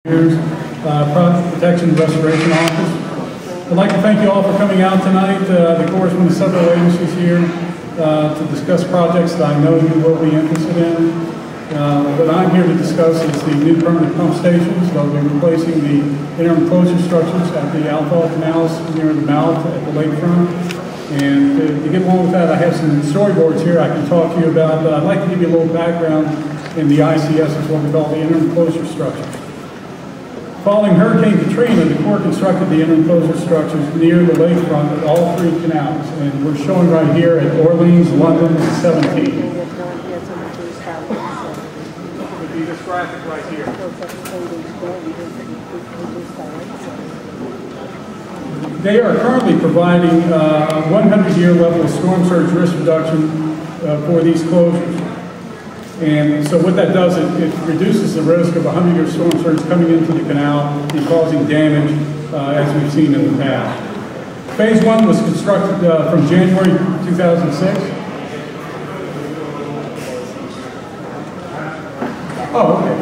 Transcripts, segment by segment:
Project Protection and Restoration Office. I'd like to thank you all for coming out tonight. The Corps is one of several agencies here to discuss projects that I know you will be interested in. What I'm here to discuss is the new permanent pump stations. They'll be replacing the interim closure structures at the outfall canals near the mouth at the lakefront. And to get along with that, I have some storyboards here I can talk to you about, but I'd like to give you a little background in the ICS, is what we call the interim closure structures. Following Hurricane Katrina, the Corps constructed the interim closure structures near the lakefront at all three canals, and we're showing right here at Orleans, London, and 17. This graphic right here. They are currently providing a 100-year level of storm surge risk reduction for these closures. And so what that does, it reduces the risk of a 100-year storm surge coming into the canal and causing damage as we've seen in the past. Phase 1 was constructed from January 2006. Oh, okay.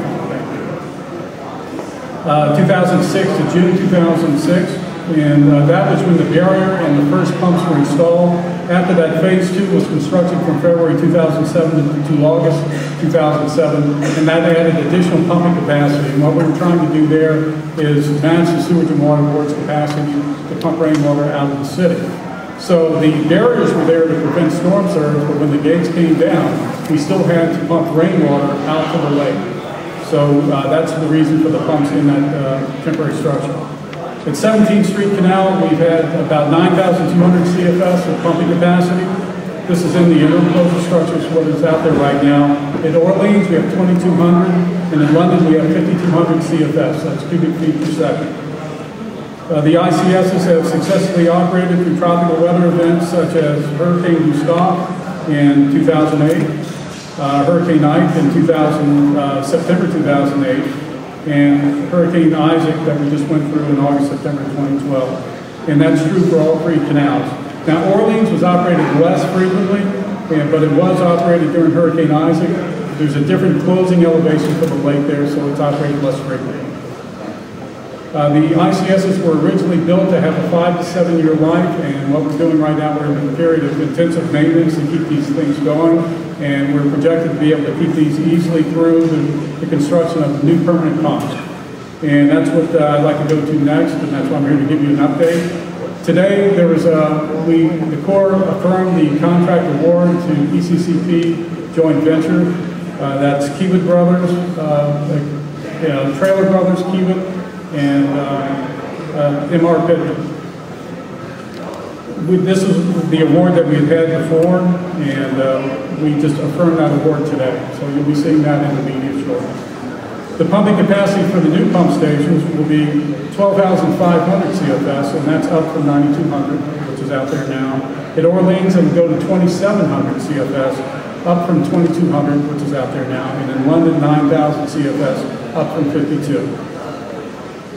2006 to June 2006, and that was when the barrier and the first pumps were installed. After that, Phase 2 was constructed from February 2007 to August 2007, and that added additional pumping capacity. And what we were trying to do there is match the Sewage and Water Board's capacity to pump rainwater out of the city. So the barriers were there to prevent storm surge, but when the gates came down, we still had to pump rainwater out to the lake. So that's the reason for the pumps in that temporary structure. At 17th Street Canal, we've had about 9,200 CFS of pumping capacity. This is in the interim closure structures, what is out there right now. At Orleans, we have 2,200, and in London, we have 5,200 CFS, that's cubic feet per second. The ICSs have successfully operated through tropical weather events such as Hurricane Gustav in 2008, Hurricane Ike in September 2008, and Hurricane Isaac that we just went through in August, September 2012. And that's true for all three canals. Now, Orleans was operated less frequently, but it was operated during Hurricane Isaac. There's a different closing elevation for the lake there, so it's operated less frequently. The ICSs were originally built to have a 5 to 7 year life, and what we're doing right now, we're in a period of intensive maintenance to keep these things going, and we're projected to be able to keep these easily through the construction of new permanent pumps. And that's what I'd like to go to next, and that's why I'm here to give you an update. Today, there was the Corps affirmed the contract award to ECCP joint venture. That's Kiewit Brothers, Trailer Brothers Kiewit, and MR Pittman. This is the award that we had before, and we just affirmed that award today. So you'll be seeing that in the media shortly. The pumping capacity for the new pump stations will be 12,500 CFS, and that's up from 9,200, which is out there now. At Orleans, it'll go to 2,700 CFS, up from 2,200, which is out there now. And in London, 9,000 CFS, up from 52.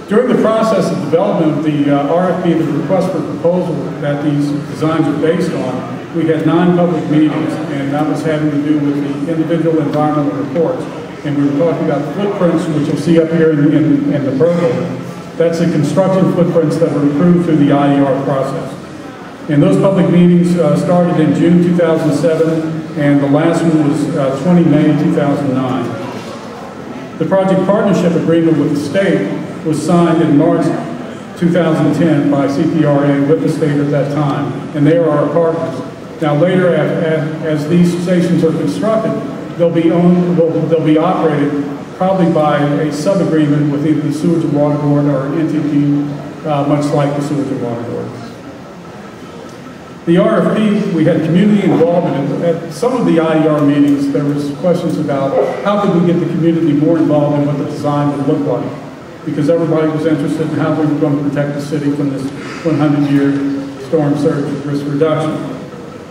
During the process of development of the RFP, the request for proposal that these designs are based on, we had 9 public meetings, and that was having to do with the individual environmental reports. And we were talking about footprints, which you'll see up here in the purple. That's the construction footprints that were approved through the IER process. And those public meetings started in June 2007, and the last one was 20 May 2009. The project partnership agreement with the state was signed in March 2010 by CPRA with the state at that time, and they are our partners. Now later, as these stations are constructed, they'll be operated probably by a sub-agreement with either the Sewage and Water Board or NTP, much like the Sewage and Water Board. The RFP, we had community involvement. At some of the IER meetings, there was questions about how could we get the community more involved in what the design would look like, because everybody was interested in how we were going to protect the city from this 100-year storm surge risk reduction.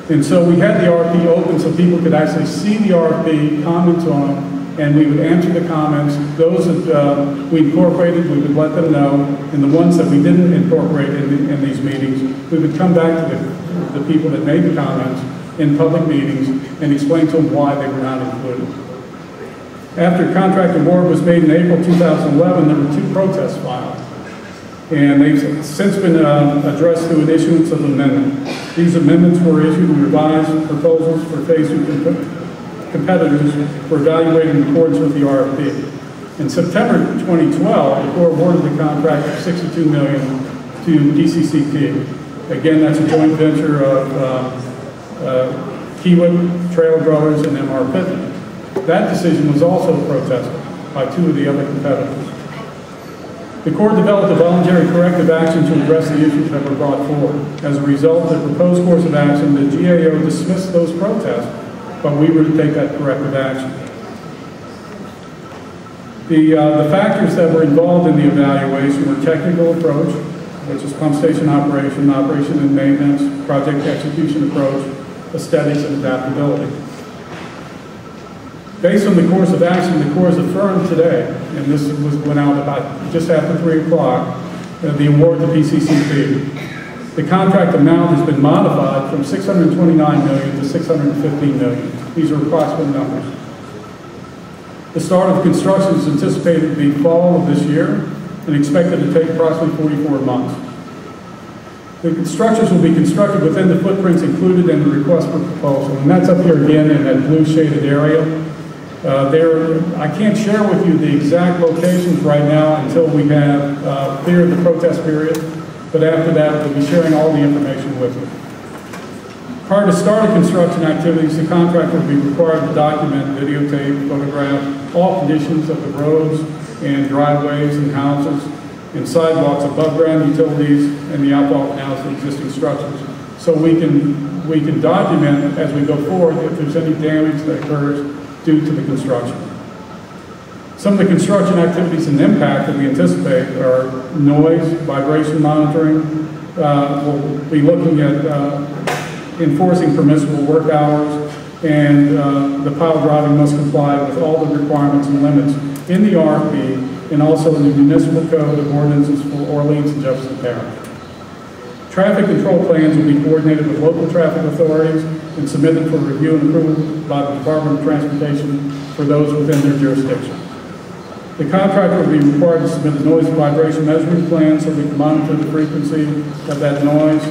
And so we had the RFP open so people could actually see the RFP, comment on them, and we would answer the comments. Those that we incorporated, we would let them know, and the ones that we didn't incorporate in these meetings, we would come back to the people that made the comments in public meetings and explain to them why they were not included. After contract award was made in April 2011, there were 2 protests filed. And they've since been addressed through an issuance of an amendment. These amendments were issued and revised proposals for phase 2 competitors for evaluating in accordance with the RFP. In September 2012, the Corps awarded the contract of $62 million to DCCP. Again, that's a joint venture of Kiewit, Trail Growers, and M.R. Pittman. That decision was also protested by 2 of the other competitors. The Corps developed a voluntary corrective action to address the issues that were brought forward. As a result of the proposed course of action, the GAO dismissed those protests, but we were to take that corrective action. The factors that were involved in the evaluation were technical approach, which is pump station operation, operation and maintenance, project execution approach, aesthetics, and adaptability. Based on the course of action, the Corps has affirmed today, and this went out about just after 3 o'clock, the award to PCCP. The contract amount has been modified from $629 million to $615 million. These are approximate numbers. The start of construction is anticipated to be fall of this year and expected to take approximately 44 months. The structures will be constructed within the footprints included in the request for proposal, and that's up here again in that blue shaded area. I can't share with you the exact locations right now until we have cleared the protest period, but after that we'll be sharing all the information with you. Prior to start of construction activities, the contractor will be required to document, videotape, photograph all conditions of the roads and driveways and houses and sidewalks, above ground utilities, and the outfall canals of existing structures. So we can document as we go forward if there's any damage that occurs due to the construction. Some of the construction activities and impact that we anticipate are noise, vibration monitoring. We'll be looking at enforcing permissible work hours, and the pile driving must comply with all the requirements and limits in the RFP and also in the municipal code of ordinances for Orleans and Jefferson Parish. Traffic control plans will be coordinated with local traffic authorities and submitted for review and approval by the Department of Transportation for those within their jurisdiction. The contractor will be required to submit a noise and vibration measurement plan so we can monitor the frequency of that noise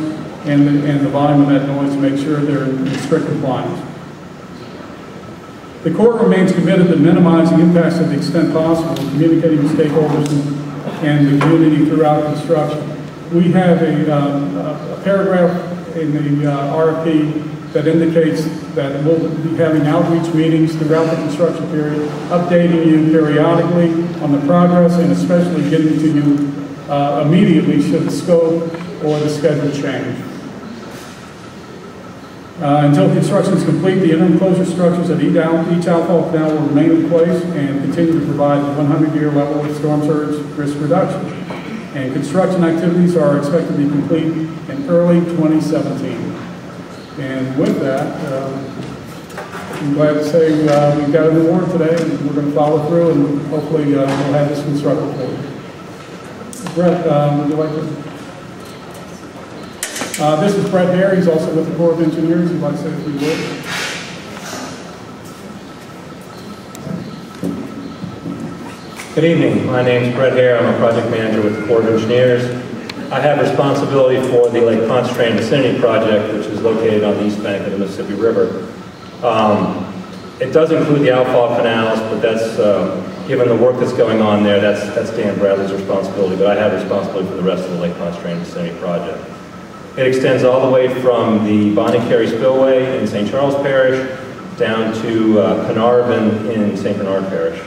and the volume of that noise to make sure they're in strict compliance. The Corps remains committed to minimizing impacts to the extent possible, communicating with stakeholders and the community throughout construction. We have a paragraph in the RFP that indicates that we'll be having outreach meetings throughout the construction period, updating you periodically on the progress and especially getting to you immediately should the scope or the schedule change. Until construction is complete, the interim closure structures at each outfall canal will remain in place and continue to provide the 100-year level of storm surge risk reduction. And construction activities are expected to be complete in early 2017. And with that, I'm glad to say we've got an award today, and we're going to follow through, and hopefully we'll have this constructed for you. Brett, would you like to? This is Brett Hare. He's also with the Corps of Engineers. He'd like to say a few words. Good evening. My name is Brett Hare. I'm a project manager with the Corps of Engineers. I have responsibility for the Lake Pontchartrain Vicinity Project, which is located on the east bank of the Mississippi River. It does include the outfall canals, but that's, given the work that's going on there, that's Dan Bradley's responsibility, but I have responsibility for the rest of the Lake Pontchartrain Vicinity Project. It extends all the way from the Bonnie Carey Spillway in St. Charles Parish down to Carnarvon in St. Bernard Parish.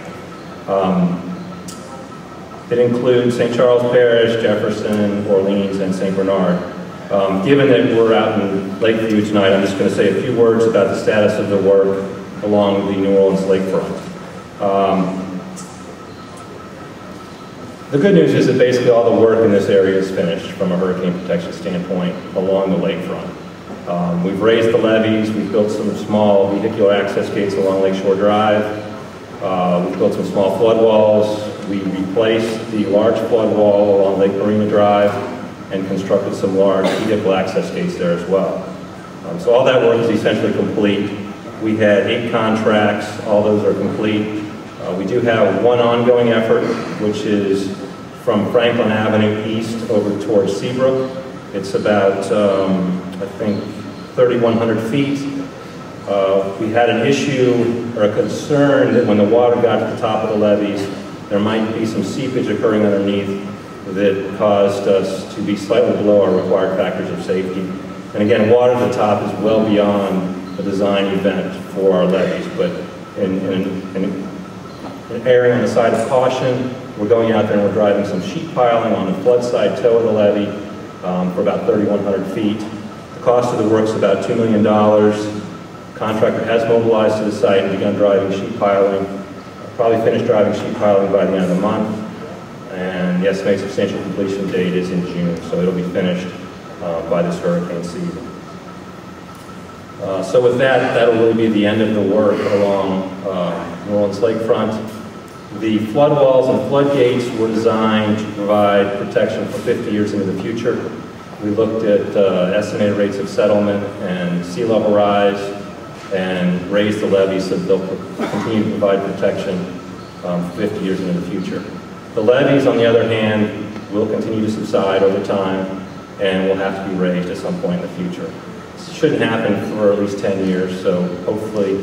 It includes St. Charles Parish, Jefferson, Orleans, and St. Bernard. Given that we're out in Lakeview tonight, I'm just going to say a few words about the status of the work along the New Orleans lakefront. The good news is that basically all the work in this area is finished from a hurricane protection standpoint along the lakefront. We've raised the levees, we've built some small vehicular access gates along Lakeshore Drive, we've built some small flood walls, we replaced the large flood wall along Lake Marina Drive and constructed some large vehicle access gates there as well. So all that work is essentially complete. We had 8 contracts, all those are complete. We do have one ongoing effort, which is from Franklin Avenue east over towards Seabrook. It's about, I think, 3,100 feet. We had an issue or a concern that when the water got to the top of the levees, there might be some seepage occurring underneath that caused us to be slightly below our required factors of safety. And again, water at the top is well beyond the design event for our levees, but in erring on the side of caution, we're going out there and we're driving some sheet piling on the flood side toe of the levee for about 3,100 feet. The cost of the work is about $2 million. Contractor has mobilized to the site and begun driving sheet piling. Probably finished driving sheet piling by the end of the month. And the estimated substantial completion date is in June, so it'll be finished by this hurricane season. So with that, that'll really be the end of the work along New Orleans Lakefront. The flood walls and floodgates were designed to provide protection for 50 years into the future. We looked at estimated rates of settlement and sea level rise and raised the levees so that they'll continue to provide protection for 50 years into the future. The levees, on the other hand, will continue to subside over time and will have to be raised at some point in the future. This shouldn't happen for at least 10 years, so hopefully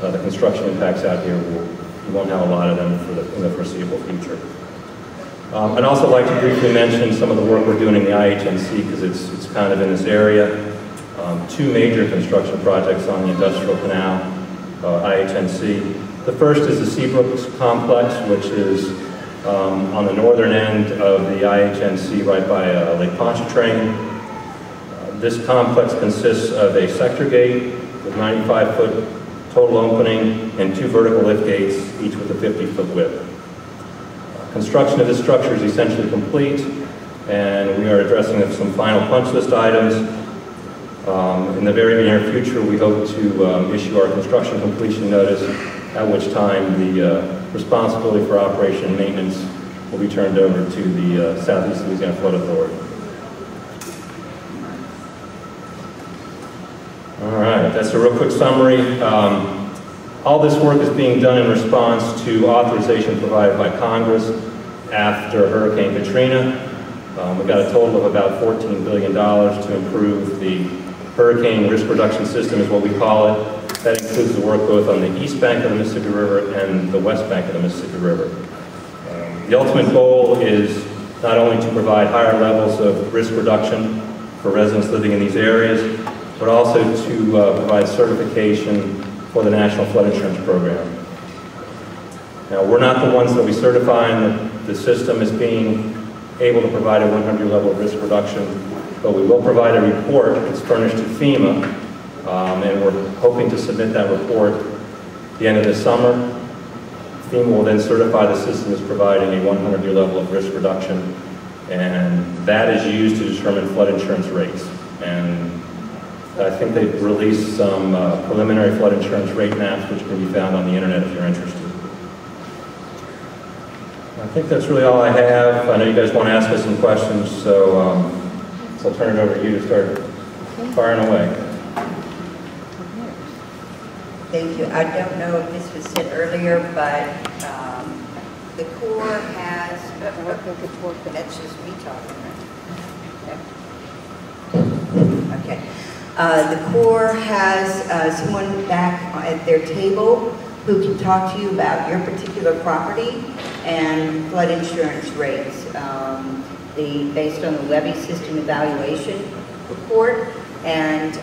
the construction impacts out here we won't have a lot of them in the foreseeable future. I'd also like to briefly mention some of the work we're doing in the IHNC because it's kind of in this area. Two major construction projects on the Industrial Canal, IHNC. The first is the Seabrook Complex, which is on the northern end of the IHNC right by Lake Pontchartrain. This complex consists of a sector gate with 95-foot total opening and 2 vertical lift gates, each with a 50-foot width. Construction of this structure is essentially complete, and we are addressing some final punch list items. In the very near future, we hope to issue our construction completion notice, at which time the responsibility for operation and maintenance will be turned over to the Southeast Louisiana Flood Authority. All right, that's a real quick summary. All this work is being done in response to authorization provided by Congress after Hurricane Katrina. We got a total of about $14 billion to improve the hurricane risk reduction system is what we call it. That includes the work both on the east bank of the Mississippi River and the west bank of the Mississippi River. The ultimate goal is not only to provide higher levels of risk reduction for residents living in these areas, but also to provide certification for the National Flood Insurance Program. Now, we're not the ones that we certify, and the system is being able to provide a 100-year level of risk reduction, but we will provide a report that's furnished to FEMA, and we're hoping to submit that report at the end of this summer. FEMA will then certify the system as providing a 100-year level of risk reduction, and that is used to determine flood insurance rates. And I think they've released some preliminary flood insurance rate maps, which can be found on the internet if you're interested. I think that's really all I have. I know you guys want to ask us some questions, so I'll turn it over to you to start firing away. Thank you. I don't know if this was said earlier, but the Corps has, that's just me talking, right? Okay. The Corps has someone back at their table who can talk to you about your particular property and flood insurance rates based on the levee system evaluation report. And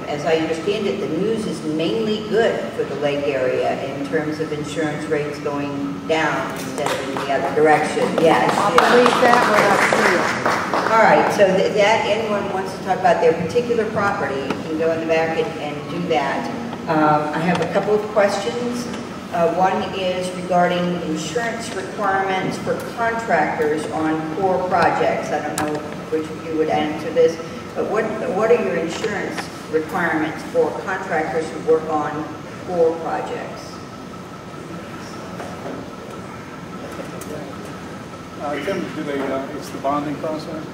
as I understand it, the news is mainly good for the lake area in terms of insurance rates going down instead of in the other direction. Yes. I'll believe that when I see it. All right, so that anyone wants to talk about their particular property, you can go in the back and do that. I have a couple of questions. One is regarding insurance requirements for contractors on Corps projects. I don't know which of you would answer this, but what are your insurance requirements for contractors who work on Corps projects? Tim, do they, it's the bonding process?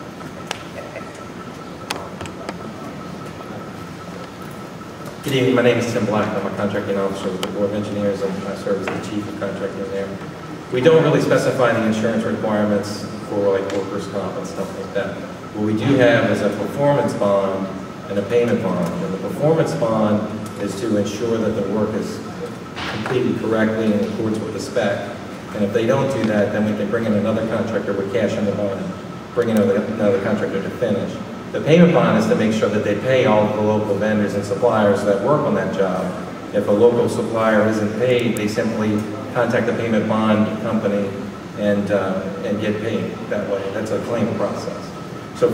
Good evening, my name is Tim Black. I'm a contracting officer with the Corps of Engineers, and I serve as the chief of contracting there. We don't really specify the insurance requirements for like workers' comp and stuff like that. What we do have is a performance bond and a payment bond. And the performance bond is to ensure that the work is completed correctly in accordance with the spec. And if they don't do that, then we can bring in another contractor with cash in the bond, bring in another contractor to finish. The payment bond is to make sure that they pay all of the local vendors and suppliers that work on that job. If a local supplier isn't paid, they simply contact the payment bond company and get paid that way. That's a claim process. So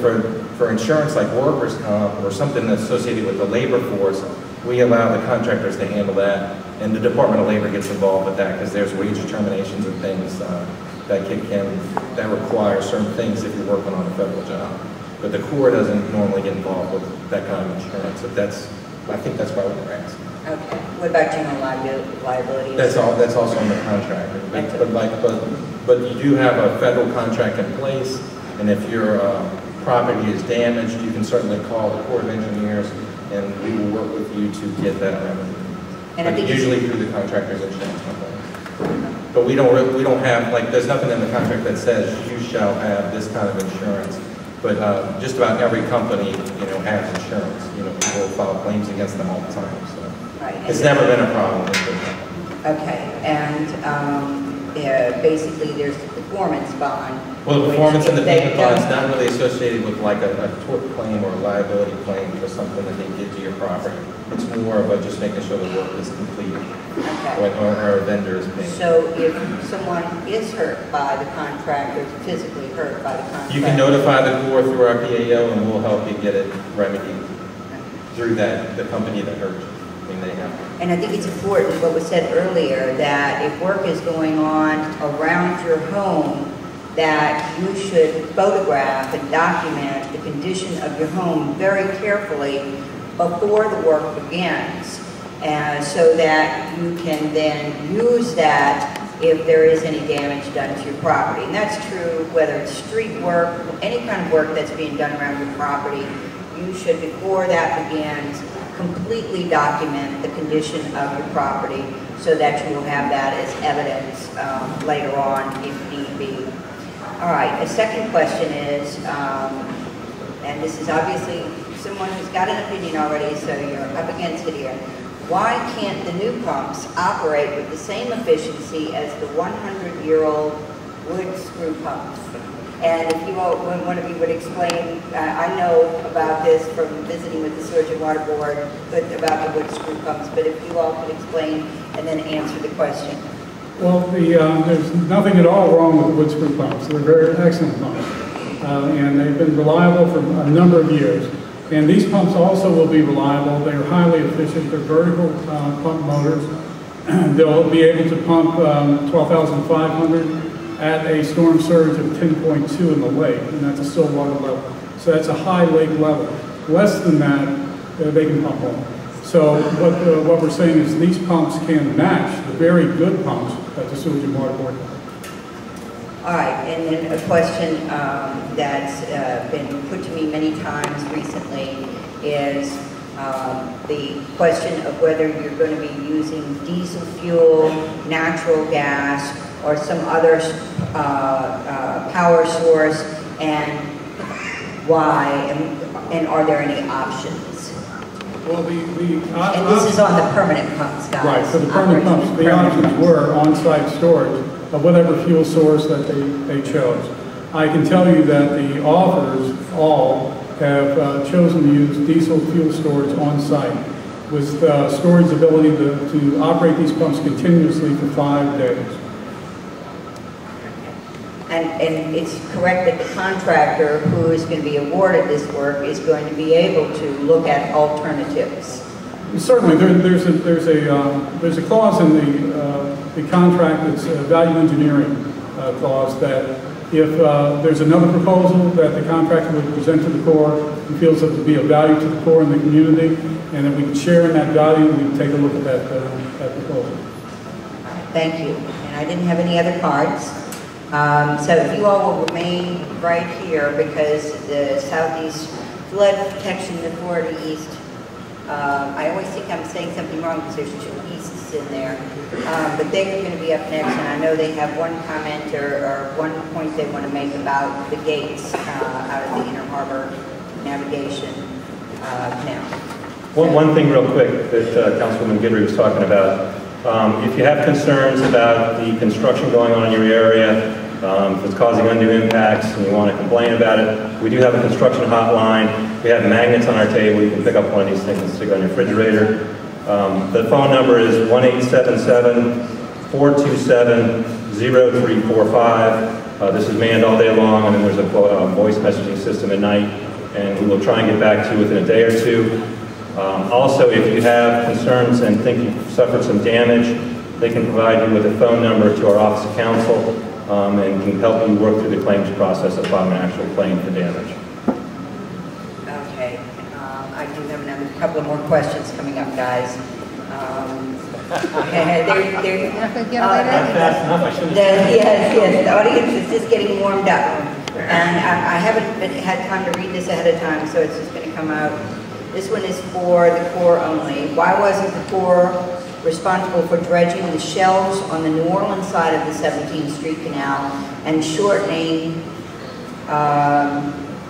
for insurance like workers' comp or something that's associated with the labor force, we allow the contractors to handle that, and the Department of Labor gets involved with that because there's wage determinations and things that require certain things if you're working on a federal job. But the Corps doesn't normally get involved with that kind of insurance. So I think that's why we're asking. Okay. What about general liability? That's also on the contractor. But you do have a federal contract in place, and if your property is damaged, you can certainly call the Corps of Engineers, and we will work with you to get that remedy. But usually through the contractor's insurance company. But we don't have, like, there's nothing in the contract that says you shall have this kind of insurance. But just about every company, has insurance. People file claims against them all the time. So right. It's never been a problem. Okay, and basically there's the performance bond. Well, the performance and the payment bond is not really associated with like a tort claim or a liability claim for something that they did to your property. It's more about just making sure the work is completed. Okay. Or a vendor is paying. So if someone is hurt by the contractor, physically hurt by the contractor, you can notify the Corps through our PAO, and we'll help you get it remedied through the company that hurt you. And I think it's important what was said earlier, that if work is going on around your home, that you should photograph and document the condition of your home very carefully before the work begins, so that you can then use that if there is any damage done to your property. And that's true whether it's street work, any kind of work that's being done around your property. You should, before that begins, completely document the condition of your property so that you will have that as evidence later on if need be. All right, a second question is, and this is obviously someone who's got an opinion already, so you're up against it here. Why can't the new pumps operate with the same efficiency as the 100-year-old wood screw pumps? And if you all, one of you would explain, I know about this from visiting with the Sewage and Water Board, about the wood screw pumps, but if you all could explain and then answer the question. Well, there's nothing at all wrong with the wood screw pumps. They're very excellent pumps. And they've been reliable for a number of years. And these pumps also will be reliable. They're highly efficient. They're vertical pump motors. They'll be able to pump 12,500 at a storm surge of 10.2 in the lake, and that's a still water level. So that's a high lake level. Less than that, they can pump more. So what we're saying is these pumps can match the very good pumps that the Sewage and Water Board has. All right, and then a question that's been put to me many times recently is the question of whether you're going to be using diesel fuel, natural gas, or some other power source, and why, and are there any options? Well, and this is on the permanent pumps, guys. Right, for the permanent pumps, the options were on-site storage of whatever fuel source that they chose. I can tell you that the offers all have chosen to use diesel fuel storage on-site with storage ability to operate these pumps continuously for 5 days. And it's correct that the contractor who is going to be awarded this work is going to be able to look at alternatives. Certainly, there's a clause in the contract that's a value engineering clause that if there's another proposal that the contractor would present to the Corps and feels it to be of value to the Corps and the community, and that we can share in that value, we can take a look at that proposal. Thank you. And I didn't have any other cards. So if you all will remain right here, because the Southeast Flood Protection Authority East I always think I'm saying something wrong because there's two easts in there. But they're going to be up next, and I know they have one comment or one point they want to make about the gates out of the Inner Harbor Navigation Canal. One thing real quick that Councilwoman Guidry was talking about. If you have concerns about the construction going on in your area, if it's causing undue impacts and you want to complain about it, we do have a construction hotline. We have magnets on our table. You can pick up one of these things and stick on your refrigerator. The phone number is 1-877-427-0345. This is manned all day long, and then there's a voice messaging system at night, and we will try and get back to you within a day or two. Also, if you have concerns and think you've suffered some damage, they can provide you with a phone number to our Office of Counsel and can help you work through the claims process of filing an actual claim for damage. Okay, I do have a couple of more questions coming up, guys. Yes, the audience is just getting warmed up. And I haven't had time to read this ahead of time, so it's just going to come out. This one is for the Corps only. Why wasn't the Corps responsible for dredging the shelves on the New Orleans side of the 17th Street Canal and shortening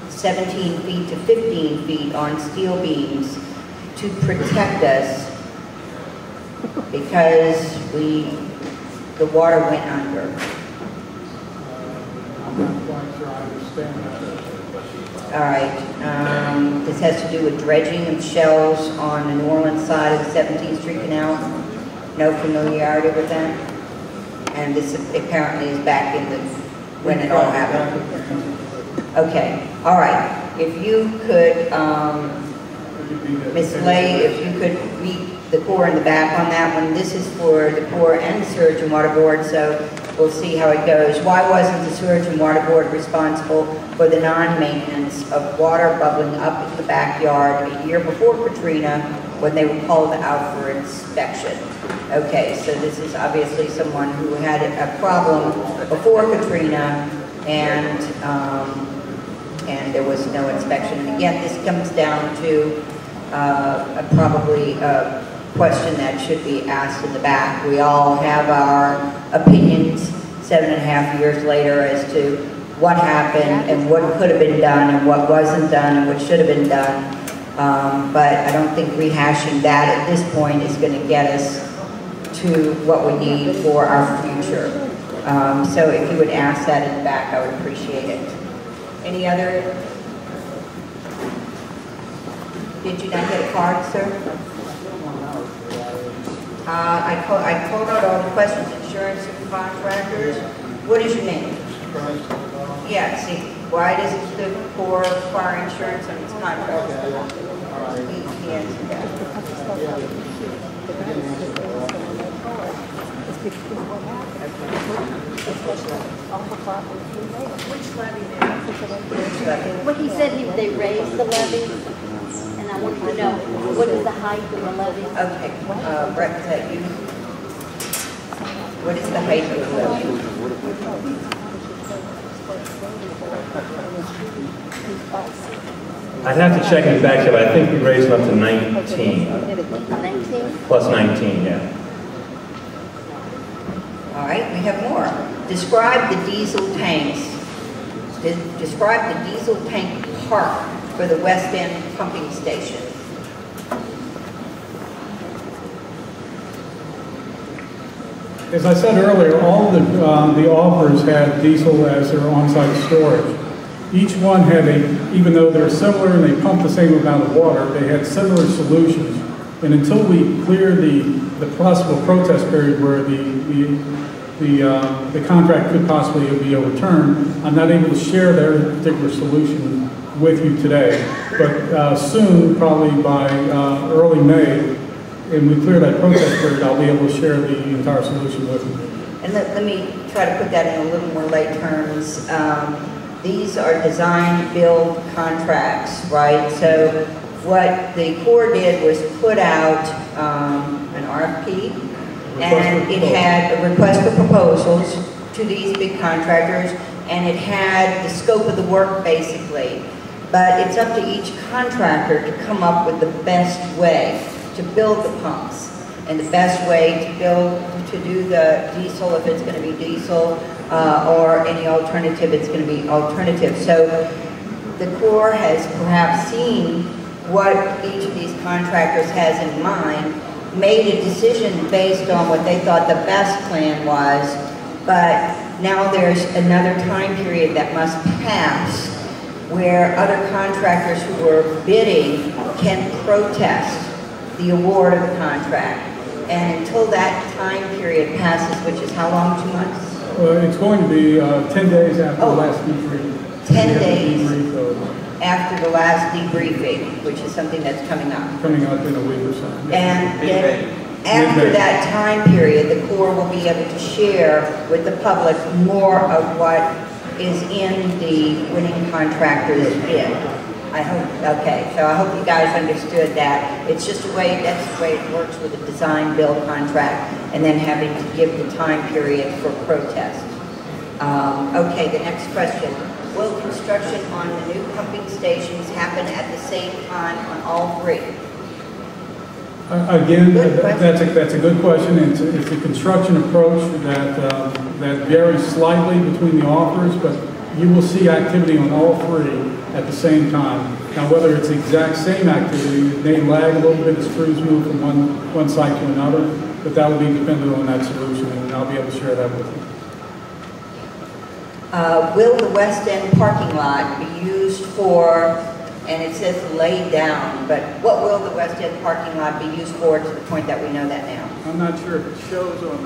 17 feet to 15 feet on steel beams to protect us because the water went under? I'm not quite sure I understand that. All right, this has to do with dredging of shelves on the New Orleans side of the 17th Street Canal. No familiarity with that? And this apparently is back in the, when it all happened. Okay, all right. If you could, Ms. Lay, if you could read the Corps in the back on that one. This is for the Corps and the Sewerage and Water Board, so we'll see how it goes. Why wasn't the Sewerage and Water Board responsible for the non-maintenance of water bubbling up in the backyard a year before Katrina when they were called out for inspection? Okay, so this is obviously someone who had a problem before Katrina and there was no inspection. And again, this comes down to probably a question that should be asked in the back. We all have our opinions 7.5 years later as to what happened and what could have been done and what wasn't done and what should have been done. But I don't think rehashing that at this point is going to get us to what we need for our future. So if you would ask that in the back, I would appreciate it. Any other? Did you not get a card, sir? I called out all the questions. Insurance and contractors. What is your name? Yeah, see, why does the Corps require insurance on its contractors? He answered that. Which levy? What he said, they raised the levy, and I wanted to know, what is the height of the levy? Okay, Brett, is that you? What is the height of the levy? I'd have to check in the back, but I think we raised them up to 19. 19? Plus 19, yeah. All right, we have more. Describe the diesel tanks. Describe the diesel tank park for the West End pumping station. As I said earlier, all the offers had diesel as their on-site storage. Each one had even though they're similar and they pump the same amount of water, they had similar solutions. And until we clear the possible protest period where the contract could possibly be overturned, I'm not able to share their particular solution with you today. But soon, probably by early May, and we clear that protest period, I'll be able to share the entire solution with you. And let me try to put that in a little more lay terms. These are design build contracts, right? So what the Corps did was put out an RFP, and it had a request for proposals to these big contractors, and it had the scope of the work basically. But it's up to each contractor to come up with the best way to build the pumps and the best way to do the diesel, if it's going to be diesel, or any alternative, it's going to be alternative. So the Corps has perhaps seen what each of these contractors has in mind, made a decision based on what they thought the best plan was, but now there's another time period that must pass where other contractors who were bidding can protest the award of the contract. And until that time period passes, which is how long, 2 months? It's going to be 10 days after the last debriefing. 10 days after the last debriefing, which is something that's coming up. Coming up in a week or so. And then after that time period, the Corps will be able to share with the public more of what is in the winning contractor's bid. I hope, okay, so I hope you guys understood that. It's just a way, that's the way it works with a design-build contract, and then having to give the time period for protest. Okay, the next question. Will construction on the new pumping stations happen at the same time on all three? Again, that's a good question. It's a construction approach that varies slightly between the offers, but you will see activity on all three at the same time. Now, whether it's the exact same activity, it may lag a little bit as crews move from one site to another, but that will be dependent on that solution, and I'll be able to share that with you. Will the West End parking lot be used for, and it says laid down, but what will the West End parking lot be used for to the point that we know that now? I'm not sure if it shows on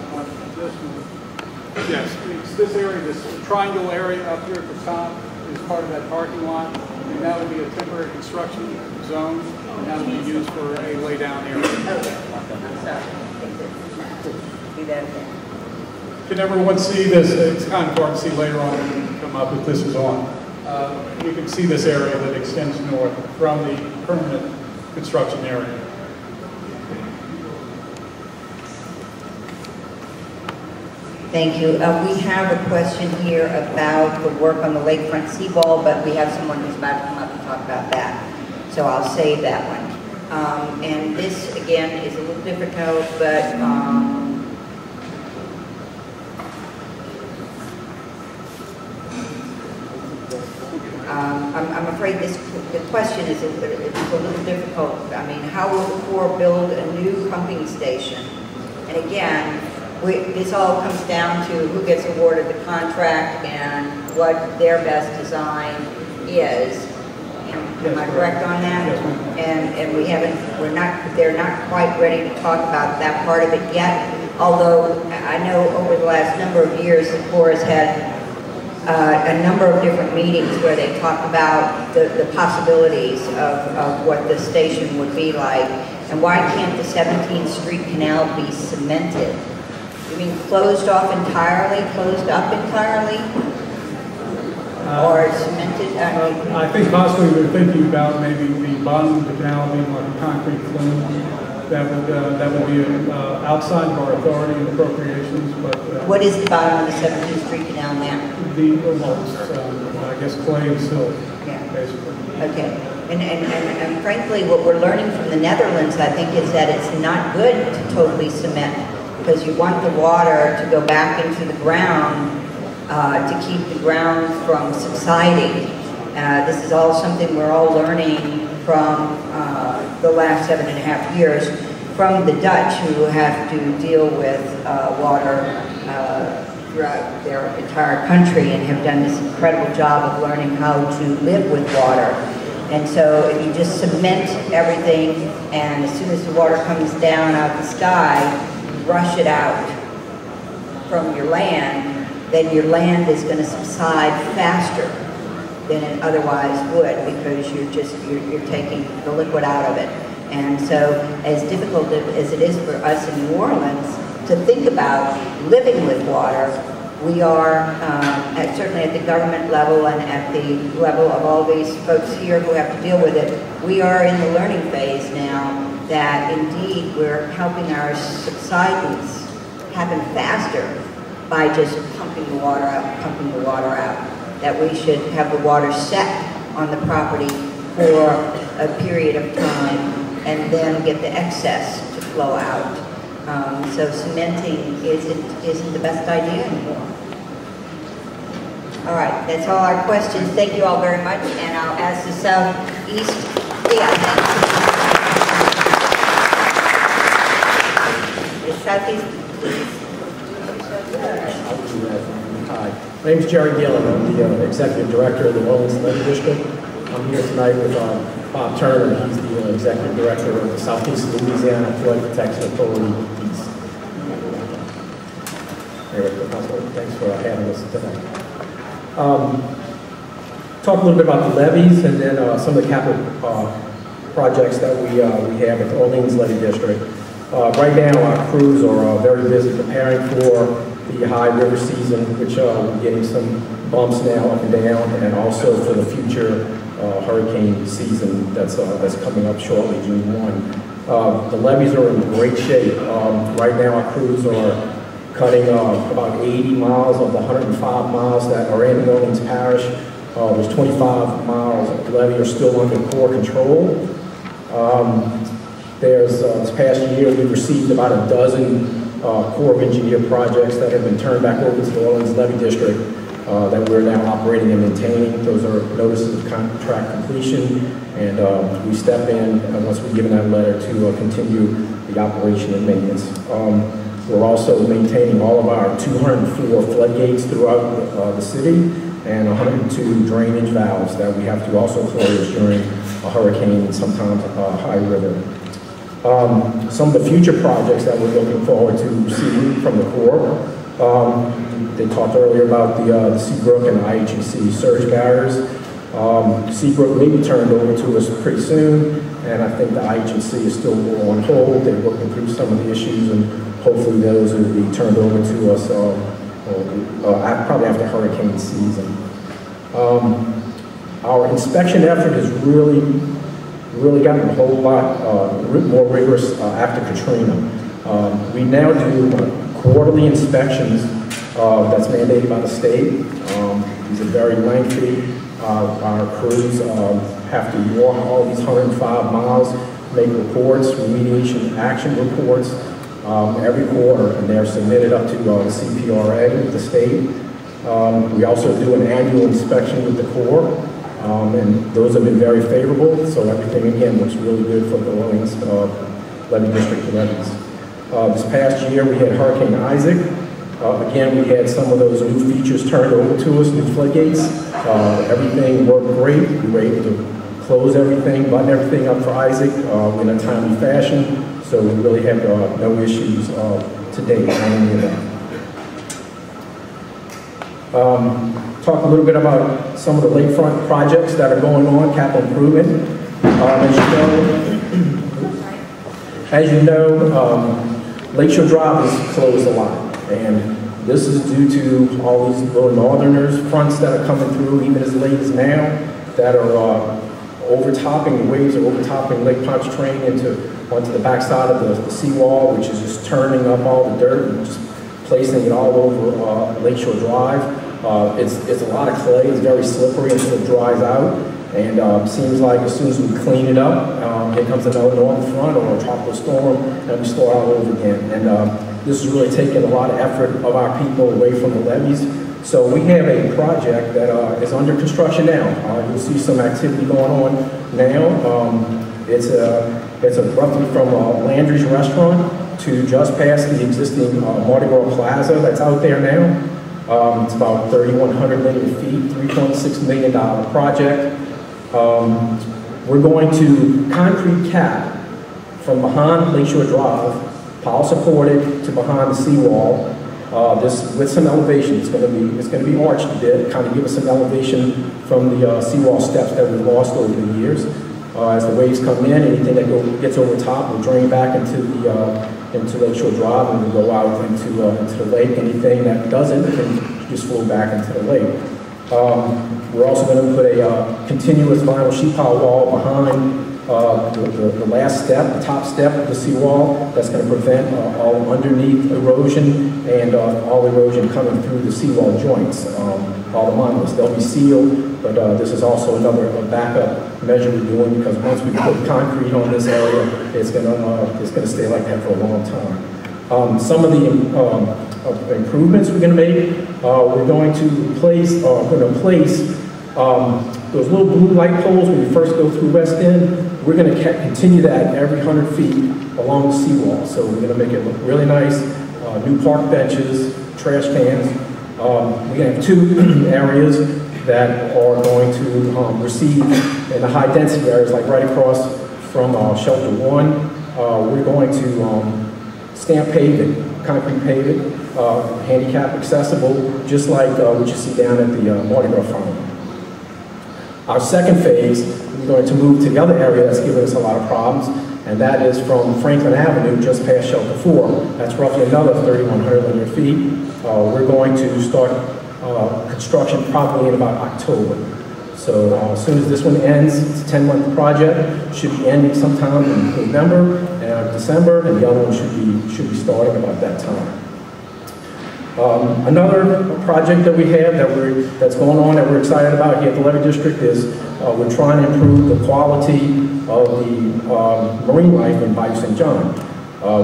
this one. Yes, it's this area, this triangle area up here at the top is part of that parking lot, and that will be a temporary construction zone, and that will be used for a lay down area. Okay, I'm sorry. Do that again. Can everyone see this? It's kind of hard to see later on when we come up if this is on. You can see this area that extends north from the permanent construction area. Thank you. We have a question here about the work on the lakefront seawall, but we have someone who's about to come up and talk about that. So I'll save that one. And this, again, is a little different note, but I'm afraid the question is a little difficult. I mean, how will the Corps build a new pumping station? And again, this all comes down to who gets awarded the contract and what their best design is. Am I correct on that? And they're not quite ready to talk about that part of it yet. Although I know over the last number of years, the Corps has had a number of different meetings where they talk about the possibilities of what the station would be like. And why can't the 17th Street Canal be cemented? You mean closed off entirely, closed up entirely? Or cemented? I think possibly they're thinking about maybe the bottom of the canal being like a concrete flume. That would be outside of our authority and appropriations. But what is the bottom of the 17th Street Canal now? I guess clay and silt, basically. Okay. And frankly, what we're learning from the Netherlands, I think, is that it's not good to totally cement, because you want the water to go back into the ground to keep the ground from subsiding. This is all something we're all learning from the last 7.5 years from the Dutch, who have to deal with water throughout their entire country and have done this incredible job of learning how to live with water. And so if you just cement everything, and as soon as the water comes down out the sky, rush it out from your land, then your land is going to subside faster than it otherwise would, because you're taking the liquid out of it. And so as difficult as it is for us in New Orleans to think about living with water, we are, certainly at the government level and at the level of all these folks here who have to deal with it, we are in the learning phase now that indeed we're helping our subsidence happen faster by just pumping the water out, that we should have the water set on the property for a period of time and then get the excess to flow out. So cementing isn't the best idea anymore. All right, that's all our questions. Thank you all very much, and I'll ask the Southeast. The Southeast, please. Hi, my name is Jerry Gillen. I'm the Executive Director of the Orleans Levee District. I'm here tonight with Bob Turner. He's the Executive Director of the Southeast Louisiana Flood Protection Authority. Thanks for having us tonight. Talk a little bit about the levees and then some of the capital projects that we have at the Orleans Levee District. Right now, our crews are very busy preparing for the high river season, which we're getting some bumps now up and down, and also for the future hurricane season that's coming up shortly, June 1. The levees are in great shape. Right now, our crews are cutting about 80 miles of the 105 miles that are in Orleans Parish. There's 25 miles of the levee are still under Corps control. This past year, we've received about a dozen Corps of Engineer projects that have been turned back over to the Orleans Levee District that we're now operating and maintaining. Those are notices of contract completion, and we step in once we're given that letter to continue the operation and maintenance. We're also maintaining all of our 204 floodgates throughout the city and 102 drainage valves that we have to also close during a hurricane and sometimes a high river. Some of the future projects that we're looking forward to seeing from the Corps, they talked earlier about the Seabrook and IHC surge barriers. Seabrook may be turned over to us pretty soon, and I think the IHC is still on hold. They're working through some of the issues, and hopefully those will be turned over to us probably after hurricane season. Our inspection effort has really gotten a whole lot more rigorous after Katrina. We now do quarterly inspections that's mandated by the state. These are very lengthy. Our crews have to walk all these 105 miles, make reports, remediation action reports every quarter, and they're submitted up to the CPRA, the state. We also do an annual inspection with the Corps. And those have been very favorable, so everything again looks really good for the Orleans Levee District levees. This past year we had Hurricane Isaac. Again, we had some of those new features turned over to us, new floodgates. Everything worked great. We were able to close everything, button everything up for Isaac in a timely fashion, so we really have no issues to date on any of that. Talk a little bit about some of the lakefront projects that are going on, capital improvement. As you know, Lakeshore Drive is closed a lot, and this is due to all these little northerners fronts that are coming through, even as late as now, that are overtopping, the waves are overtopping Lake Pontchartrain onto the backside of the seawall, which is just turning up all the dirt and just placing it all over Lakeshore Drive. It's a lot of clay. It's very slippery until it dries out, and seems like as soon as we clean it up, here comes another northern front or a tropical storm, and we start all over again. And this is really taking a lot of effort of our people away from the levees. So we have a project that is under construction now. You'll see some activity going on now. It's roughly from Landry's Restaurant to just past the existing Mardi Gras Plaza that's out there now. It's about 3,100 linear feet, $3.6 million project. We're going to concrete cap from behind Lakeshore Drive, pile supported, to behind the seawall. This with some elevation. It's going to be arched a bit, kind of give us some elevation from the seawall steps that we've lost over the years. As the waves come in, anything that gets over top will drain back into Lakeshore Drive, and will go out into the lake. Anything that doesn't can just flow back into the lake. We're also going to put a continuous vinyl sheet pile wall behind the last step, the top step of the seawall. That's going to prevent all underneath erosion and all erosion coming through the seawall joints. All the monoliths, they'll be sealed, but this is also another backup measure we're doing, because once we put concrete on this area, it's going to stay like that for a long time. Some of the improvements we're going to make, we're going to place those little blue light poles when you first go through West End. We're going to continue that every 100 feet along the seawall. So we're going to make it look really nice. New park benches, trash cans. We're going to have two areas that are going to receive in the high density areas, like right across from Shelter 1. We're going to stamp pave it, concrete pave it, handicap accessible, just like what you see down at the Mardi Gras Farm. Our second phase, we're going to move to the other area that's given us a lot of problems, and that is from Franklin Avenue, just past Shelter 4. That's roughly another 3,100 linear feet. We're going to start construction probably in about October. So as soon as this one ends, it's a 10-month project, should be ending sometime in November and December, and the other one should be starting about that time. Another project that we have that's going on that we're excited about here at the Levee District is we're trying to improve the quality of the marine life in Bayou St. John.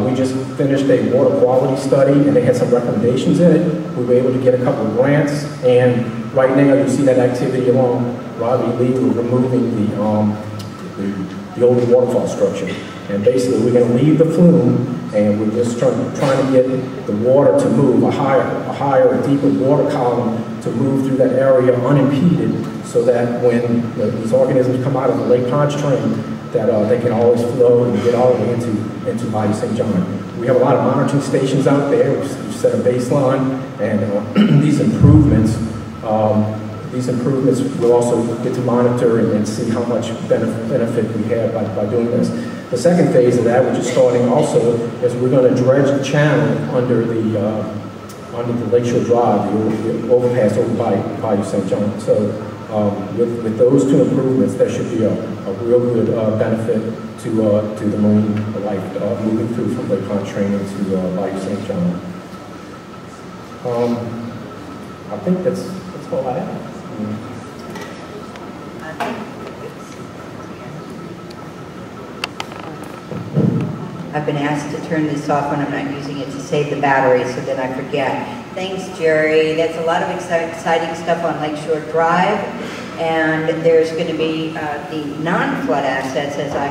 We just finished a water quality study, and they had some recommendations in it. We were able to get a couple of grants, and right now you see that activity along Robbie Lee. We're removing the old waterfall structure, and basically we're going to leave the flume, and we're just trying to get the water to move, a higher, deeper water column to move through that area unimpeded, so that when these organisms come out of the Lake Pontchartrain, that they can always flow and get all the way into Bayou St. John. We have a lot of monitoring stations out there. We've set a baseline, and these improvements we'll also get to monitor and see how much benefit we have by doing this. The second phase of that, which is starting also, is we're going to dredge the channel under the Lakeshore Drive, the overpass over by Bayou St. John. So with those two improvements, there should be a real good benefit to the marine life moving through from Lake Pontchartrain into Bayou St. John. I think that's all I have. I've been asked to turn this off when I'm not using it to save the battery, so then I forget. Thanks, Jerry. That's a lot of exciting stuff on Lakeshore Drive, and there's going to be the non-flood assets, as I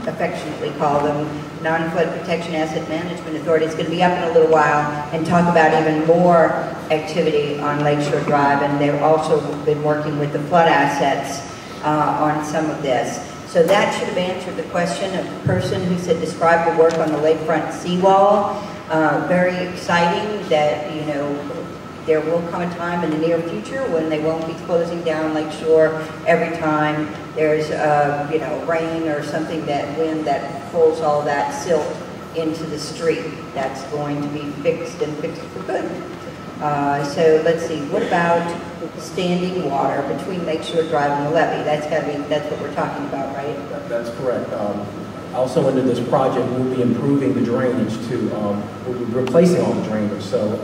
affectionately call them, Non-Flood Protection Asset Management Authority is going to be up in a little while and talk about even more activity on Lakeshore Drive, and they've also been working with the flood assets on some of this. So that should have answered the question of the person who said describe the work on the lakefront seawall. Very exciting that, you know, there will come a time in the near future when they won't be closing down Lakeshore every time there's you know, rain or something, that wind that pulls all that silt into the street. That's going to be fixed and fixed for good. So let's see, what about standing water between Lakeshore Drive and the levee? That's what we're talking about, right? That's correct. Also under this project, we'll be improving the drainage too. We'll be replacing all the drainage, so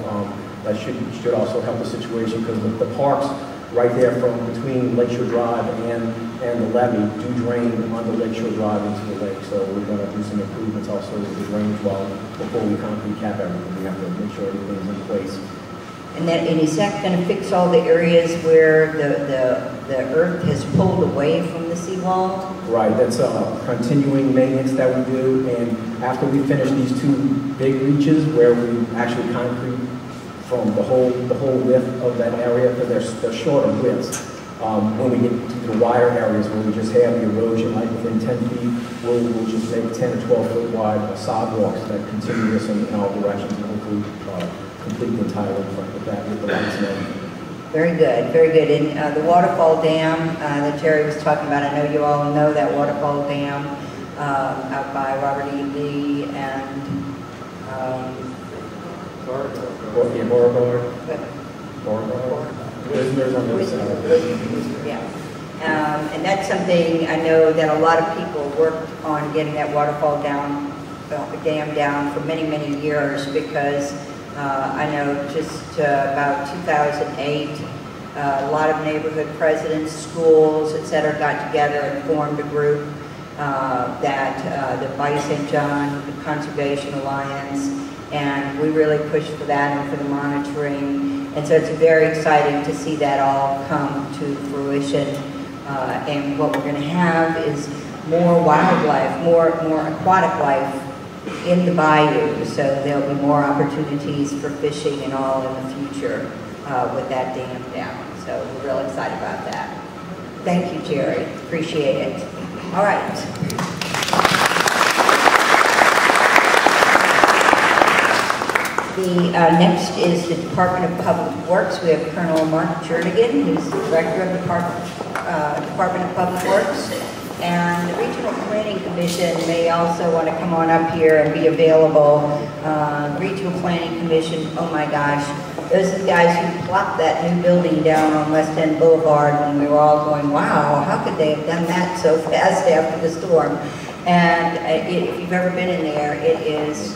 that should also help the situation, because the parks right there from between Lakeshore Drive and the levee do drain onto Lakeshore Drive into the lake. So we're going to do some improvements also with the drainage well before we concrete cap everything. We have to make sure everything's in place. And is that going to fix all the areas where the earth has pulled away from the seawall? Right, that's continuing maintenance that we do, and after we finish these two big reaches where we actually concrete from the whole width of that area, because they're shorter widths. When we get to the wire areas where we just have the erosion like within 10 feet, we'll just make 10 or 12 foot wide sidewalks that continue this in all directions, and hopefully complete the entire front with that, with the lights and everything. Very good, very good. And the waterfall dam that Jerry was talking about, I know you all know that waterfall dam out by Robert E. Lee and Beauregard. There's on the other side. Yeah. And that's something I know that a lot of people worked on getting that waterfall down, dam down for many, many years, because I know just about 2008, a lot of neighborhood presidents, schools, etc., got together and formed a group that the Bayou St. John Conservation Alliance, and we really pushed for that and for the monitoring. And so it's very exciting to see that all come to fruition. And what we're going to have is more wildlife, more aquatic life in the bayou. So there'll be more opportunities for fishing and all in the future with that dam down. So we're real excited about that. Thank you, Jerry. Appreciate it. All right. The next is the Department of Public Works. We have Colonel Mark Jernigan, who's the Director of the Department of Public Works. And the Regional Planning Commission may also want to come on up here and be available. Regional Planning Commission, oh my gosh, those are the guys who plopped that new building down on West End Boulevard when we were all going, wow, how could they have done that so fast after the storm? And if you've ever been in there, it's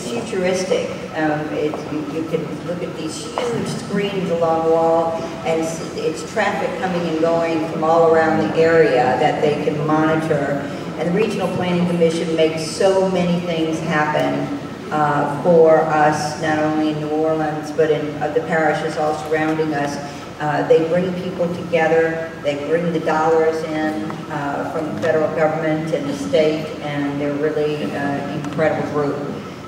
futuristic. You can look at these huge screens along the wall, and it's traffic coming and going from all around the area that they can monitor. And the Regional Planning Commission makes so many things happen for us, not only in New Orleans, but in the parishes all surrounding us. They bring people together, they bring the dollars in from the federal government and the state, and they're really an incredible group.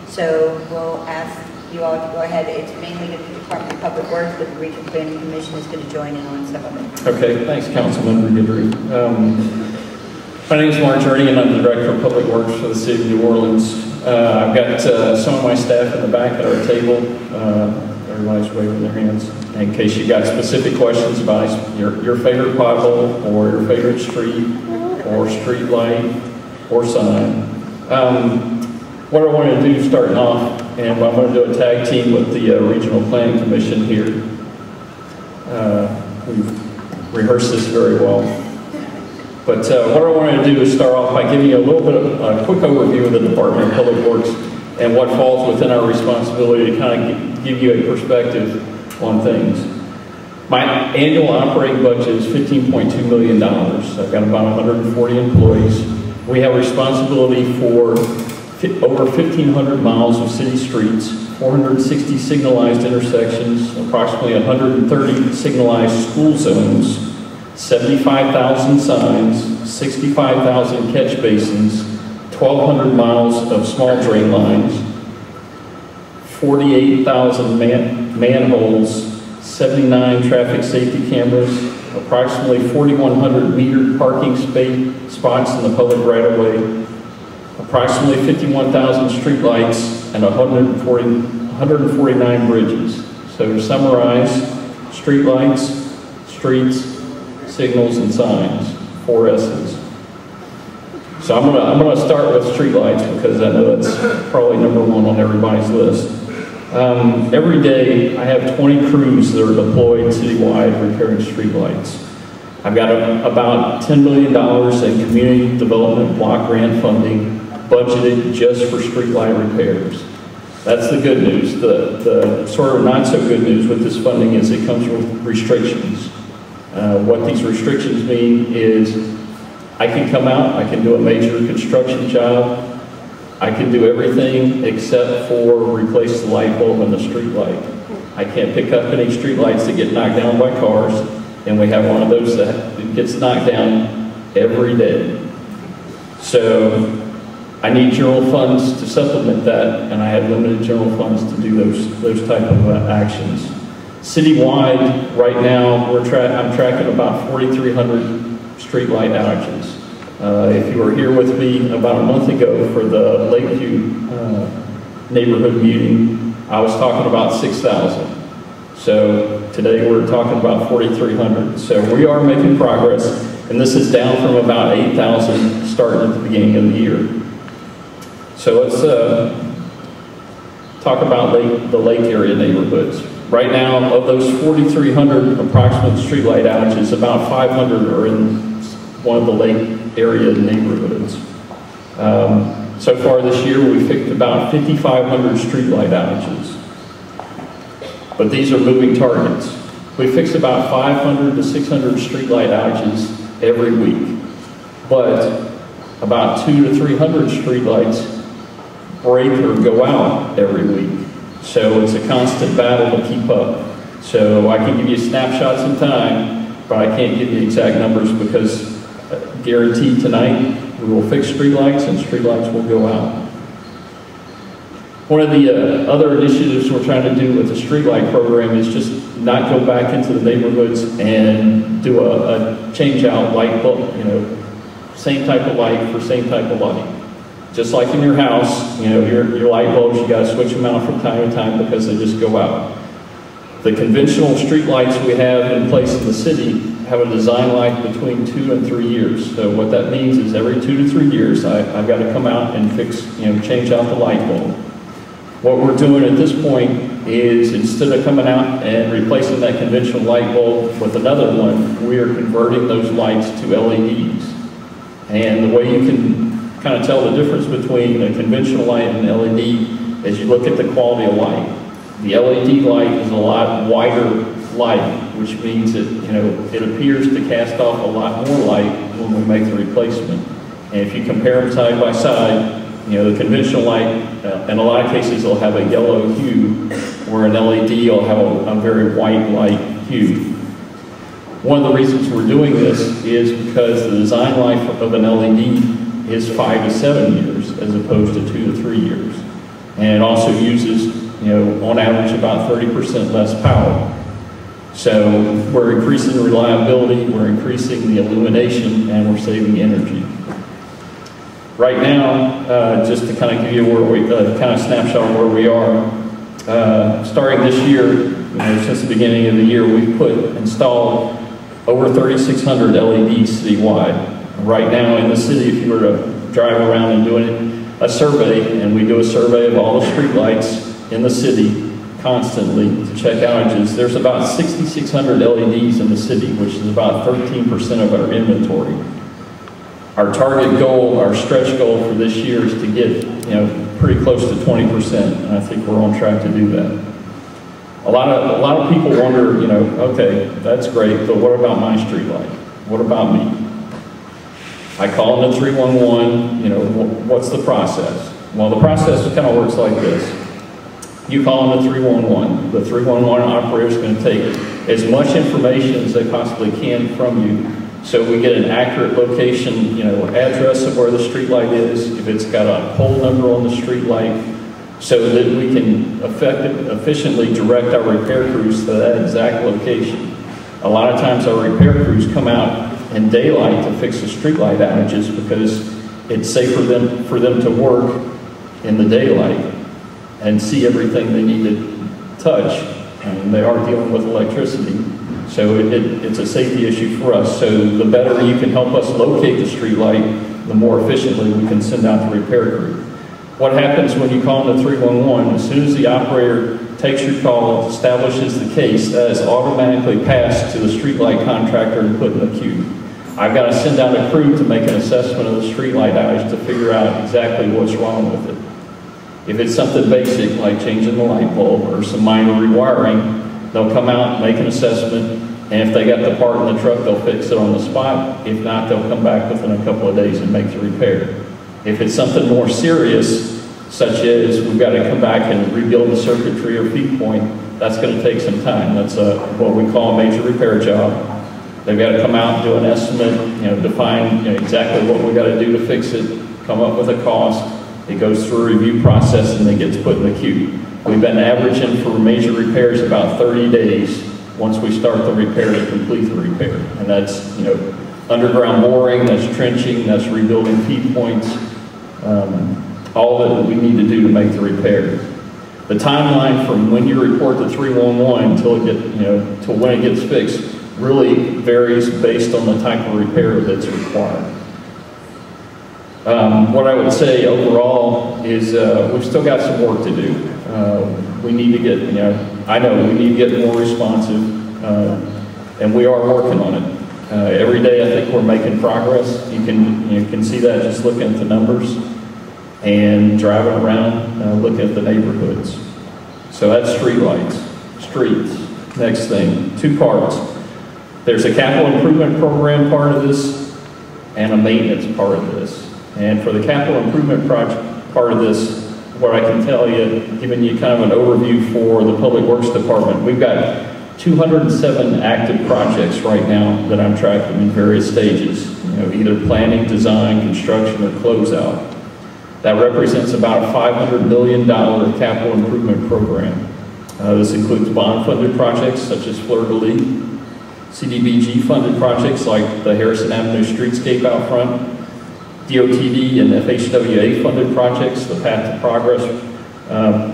So we'll ask you all to go ahead. It's mainly the Department of Public Works, but the Regional Planning Commission is going to join in on some of it. Okay, thanks, Councilmember Guidry. My name is Mark Jernigan, and I'm the Director of Public Works for the City of New Orleans. I've got some of my staff in the back at our table. Everybody's waving their hands in case you got specific questions about your favorite pothole or your favorite street or street light or sign. What I want to do starting off, and I'm going to do a tag team with the Regional Planning Commission here. We've rehearsed this very well. But what I want to do is start off by giving you a little bit of a quick overview of the Department of Public Works and what falls within our responsibility to kind of give you a perspective on things. My annual operating budget is $15.2 million. I've got about 140 employees. We have responsibility for over 1,500 miles of city streets, 460 signalized intersections, approximately 130 signalized school zones, 75,000 signs, 65,000 catch basins, 1,200 miles of small drain lines, 48,000 manholes, 79 traffic safety cameras, approximately 4,100 metered parking spots in the public right-of-way, approximately 51,000 street lights, and 149 bridges. So to summarize, street lights, streets, signals, and signs, 4 S's. So I'm gonna start with street lights because I know that's probably number 1 on everybody's list. Every day I have 20 crews that are deployed citywide repairing street lights. I've got about $10 million in community development block grant funding budgeted just for street light repairs. That's the good news. The sort of not so good news with this funding is it comes with restrictions. What these restrictions mean is I can come out, I can do a major construction job, I can do everything except for replace the light bulb in the street light. I can't pick up any street lights that get knocked down by cars, and we have one of those that gets knocked down every day. So I need general funds to supplement that, and I have limited general funds to do those type of actions. Citywide, right now, I'm tracking about 4,300 street light outages. If you were here with me about a month ago for the Lakeview neighborhood meeting, I was talking about 6,000. So today we're talking about 4,300. So we are making progress, and this is down from about 8,000 starting at the beginning of the year. So let's talk about the lake area neighborhoods. Right now, of those 4,300 approximate streetlight outages, about 500 are in one of the lake area neighborhoods. So far this year, we fixed about 5,500 streetlight outages. But these are moving targets. We fix about 500 to 600 streetlight outages every week. But about 200 to 300 streetlights break or go out every week. So it's a constant battle to keep up. So I can give you snapshots in time, but I can't give you exact numbers because guaranteed tonight we will fix streetlights and streetlights will go out. One of the other initiatives we're trying to do with the streetlight program is just not go back into the neighborhoods and do a change out light bulb, same type of light for same type of light. Just like in your house, your light bulbs, you got to switch them out from time to time because they just go out. The conventional street lights we have in place in the city have a design life between 2 and 3 years. So what that means is every 2 to 3 years, I've got to come out and fix, change out the light bulb. What we're doing at this point is instead of coming out and replacing that conventional light bulb with another one, we are converting those lights to LEDs. And the way you can kind of tell the difference between a conventional light and an LED is you look at the quality of light. The LED light is a lot wider light, which means that it appears to cast off a lot more light when we make the replacement. And if you compare them side by side, the conventional light, in a lot of cases, will have a yellow hue, where an LED will have a very white light hue. One of the reasons we're doing this is because the design life of an LED is 5 to 7 years as opposed to 2 to 3 years. And it also uses, on average about 30% less power. So we're increasing the reliability, we're increasing the illumination, and we're saving energy. Right now, just to kind of give you kind of snapshot of where we are, starting this year, since the beginning of the year, we've installed over 3,600 LEDs citywide. Right now in the city, if you were to drive around and doing a survey, and we do a survey of all the street lights in the city constantly to check outages, there's about 6,600 LEDs in the city, which is about 13% of our inventory. Our target goal, our stretch goal for this year is to get, pretty close to 20%, and I think we're on track to do that. A lot of people wonder, okay, that's great, but what about my street light? What about me? I call in the 311, what's the process? Well, the process kind of works like this. You call in the 311. The 311 operator is going to take as much information as they possibly can from you, so we get an accurate location, address of where the street light is, if it's got a pole number on the street light, so that we can efficiently direct our repair crews to that exact location. A lot of times our repair crews come out in daylight to fix the streetlight outages because it's safer for them to work in the daylight and see everything they need to touch. And they are dealing with electricity, so it's a safety issue for us. So the better you can help us locate the streetlight, the more efficiently we can send out the repair crew. What happens when you call in the 311, as soon as the operator takes your call, establishes the case, that is automatically passed to the streetlight contractor and put in the queue. I've got to send out a crew to make an assessment of the streetlight outage to figure out exactly what's wrong with it. If it's something basic like changing the light bulb or some minor rewiring, they'll come out, make an assessment, and if they got the part in the truck, they'll fix it on the spot. If not, they'll come back within a couple of days and make the repair. If it's something more serious, such as we've got to come back and rebuild the circuitry or feed point, that's going to take some time. That's what we call a major repair job. They've got to come out and do an estimate, define exactly what we got to do to fix it, come up with a cost. It goes through a review process and then gets put in the queue. We've been averaging for major repairs about 30 days once we start the repair to complete the repair. And that's, underground boring, that's trenching, that's rebuilding feed points, all that we need to do to make the repair. The timeline from when you report the 311 till when it gets fixed really varies based on the type of repair that's required. What I would say overall is we've still got some work to do. We need to get, I know we need to get more responsive, and we are working on it. Every day I think we're making progress. You can see that just looking at the numbers and driving around, looking at the neighborhoods. So that's streetlights, streets. Next thing, two parts. There's a capital improvement program part of this and a maintenance part of this. And for the capital improvement project part of this, what I can tell you, giving you kind of an overview for the Public Works Department, we've got 207 active projects right now that I'm tracking in various stages, either planning, design, construction, or closeout. That represents about a $500 million capital improvement program. This includes bond-funded projects such as Fleur de Lis, CDBG-funded projects like the Harrison Avenue streetscape out front, DOTD and FHWA-funded projects, the Path to Progress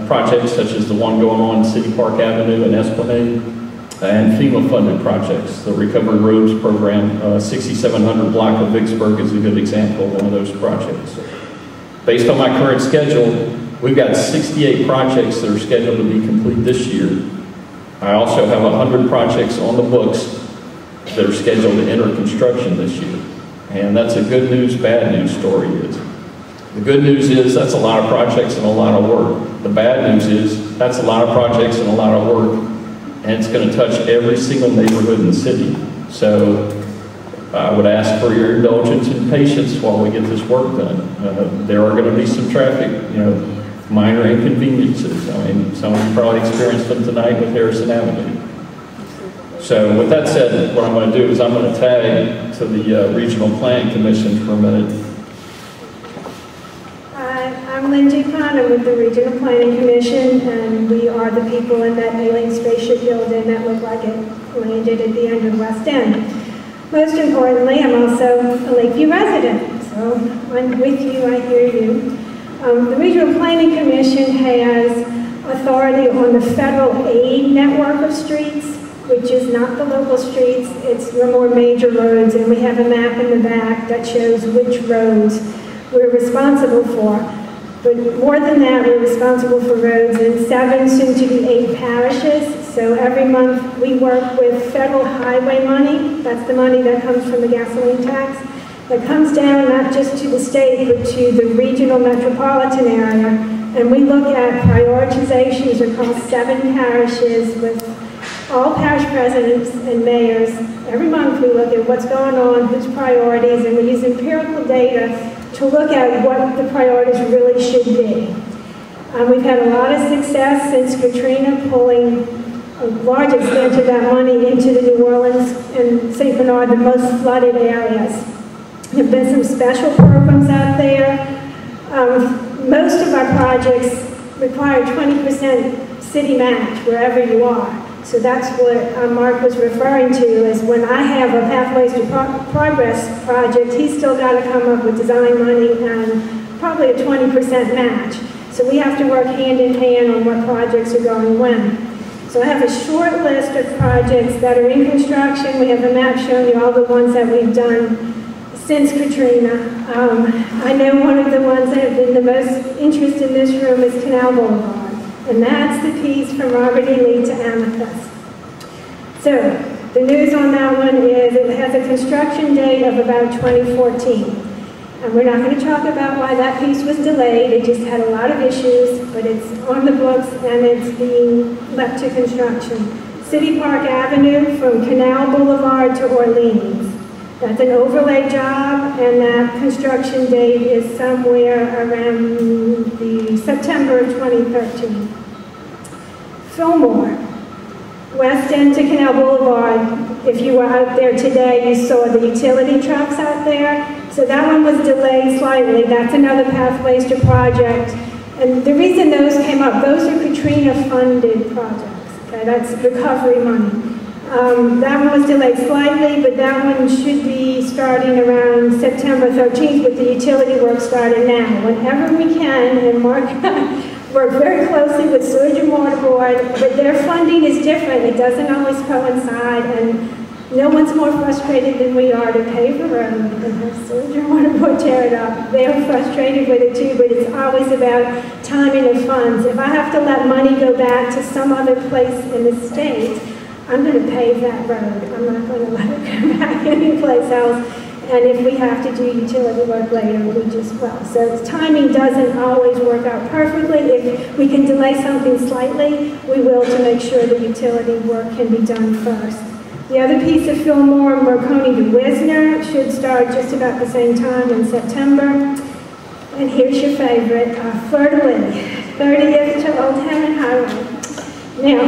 projects such as the one going on City Park Avenue and Esplanade, and FEMA-funded projects. The Recovery Roads program, 6700 block of Vicksburg is a good example of one of those projects. Based on my current schedule, we've got 68 projects that are scheduled to be complete this year. I also have 100 projects on the books that are scheduled to enter construction this year. And that's a good news, bad news story is. The good news is that's a lot of projects and a lot of work. The bad news is that's a lot of projects and a lot of work, and it's going to touch every single neighborhood in the city. So I would ask for your indulgence and patience while we get this work done. There are going to be some traffic, minor inconveniences. I mean, some of you probably experienced them tonight with Harrison Avenue. So with that said, what I'm going to do is I'm going to tag to the Regional Planning Commission for a minute. I'm Lindsay Connor with the Regional Planning Commission, and we are the people in that alien spaceship building that looked like it landed at the end of West End. Most importantly, I'm also a Lakeview resident, so I'm with you, I hear you. The Regional Planning Commission has authority on the federal aid network of streets, which is not the local streets, it's the more major roads, and we have a map in the back that shows which roads we're responsible for. But more than that, we're responsible for roads in 7, soon to be 8 parishes. So every month we work with federal highway money, that's the money that comes from the gasoline tax, that comes down not just to the state, but to the regional metropolitan area. And we look at prioritizations across 7 parishes with all parish presidents and mayors. Every month we look at what's going on, whose priorities, and we use empirical data to look at what the priorities really should be. We've had a lot of success since Katrina, pulling a large extent of that money into the New Orleans and St. Bernard, the most flooded areas. There have been some special programs out there. Most of our projects require 20% city match wherever you are. So that's what Mark was referring to, is when I have a Pathways to Progress project, he's still got to come up with design money and probably a 20% match. So we have to work hand in hand on what projects are going when. So I have a short list of projects that are in construction. We have a map showing you all the ones that we've done since Katrina. I know one of the ones that have been the most interest in this room is Canal Boulevard. And that's the piece from Robert E. Lee to Amethyst. So the news on that one is it has a construction date of about 2014. And we're not going to talk about why that piece was delayed. It just had a lot of issues, but it's on the books and it's being left to construction. City Park Avenue from Canal Boulevard to Orleans. That's an overlay job, and that construction date is somewhere around the September of 2013. Fillmore, West End to Canal Boulevard. If you were out there today, you saw the utility trucks out there. So that one was delayed slightly. That's another Pathways to Project. And the reason those came up, those are Katrina-funded projects. Okay, that's recovery money. That one was delayed slightly, but that one should be starting around September 13th with the utility work starting now. Whenever we can, and Mark work very closely with Sewage and Water Board, but their funding is different. It doesn't always coincide, and No one's more frustrated than we are to pave a road and have surgery or tear it up. They're frustrated with it too, but it's always about timing of funds. If I have to let money go back to some other place in the state, I'm going to pave that road. I'm not going to let it go back anyplace else. And if we have to do utility work later, we just will. So timing doesn't always work out perfectly. If we can delay something slightly, we will, to make sure the utility work can be done first. The other piece of Fillmore, Marconi to Wisner, should start just about the same time in September. And here's your favorite, Fleur de Lis, 30th to Old Hammond Highway. Now,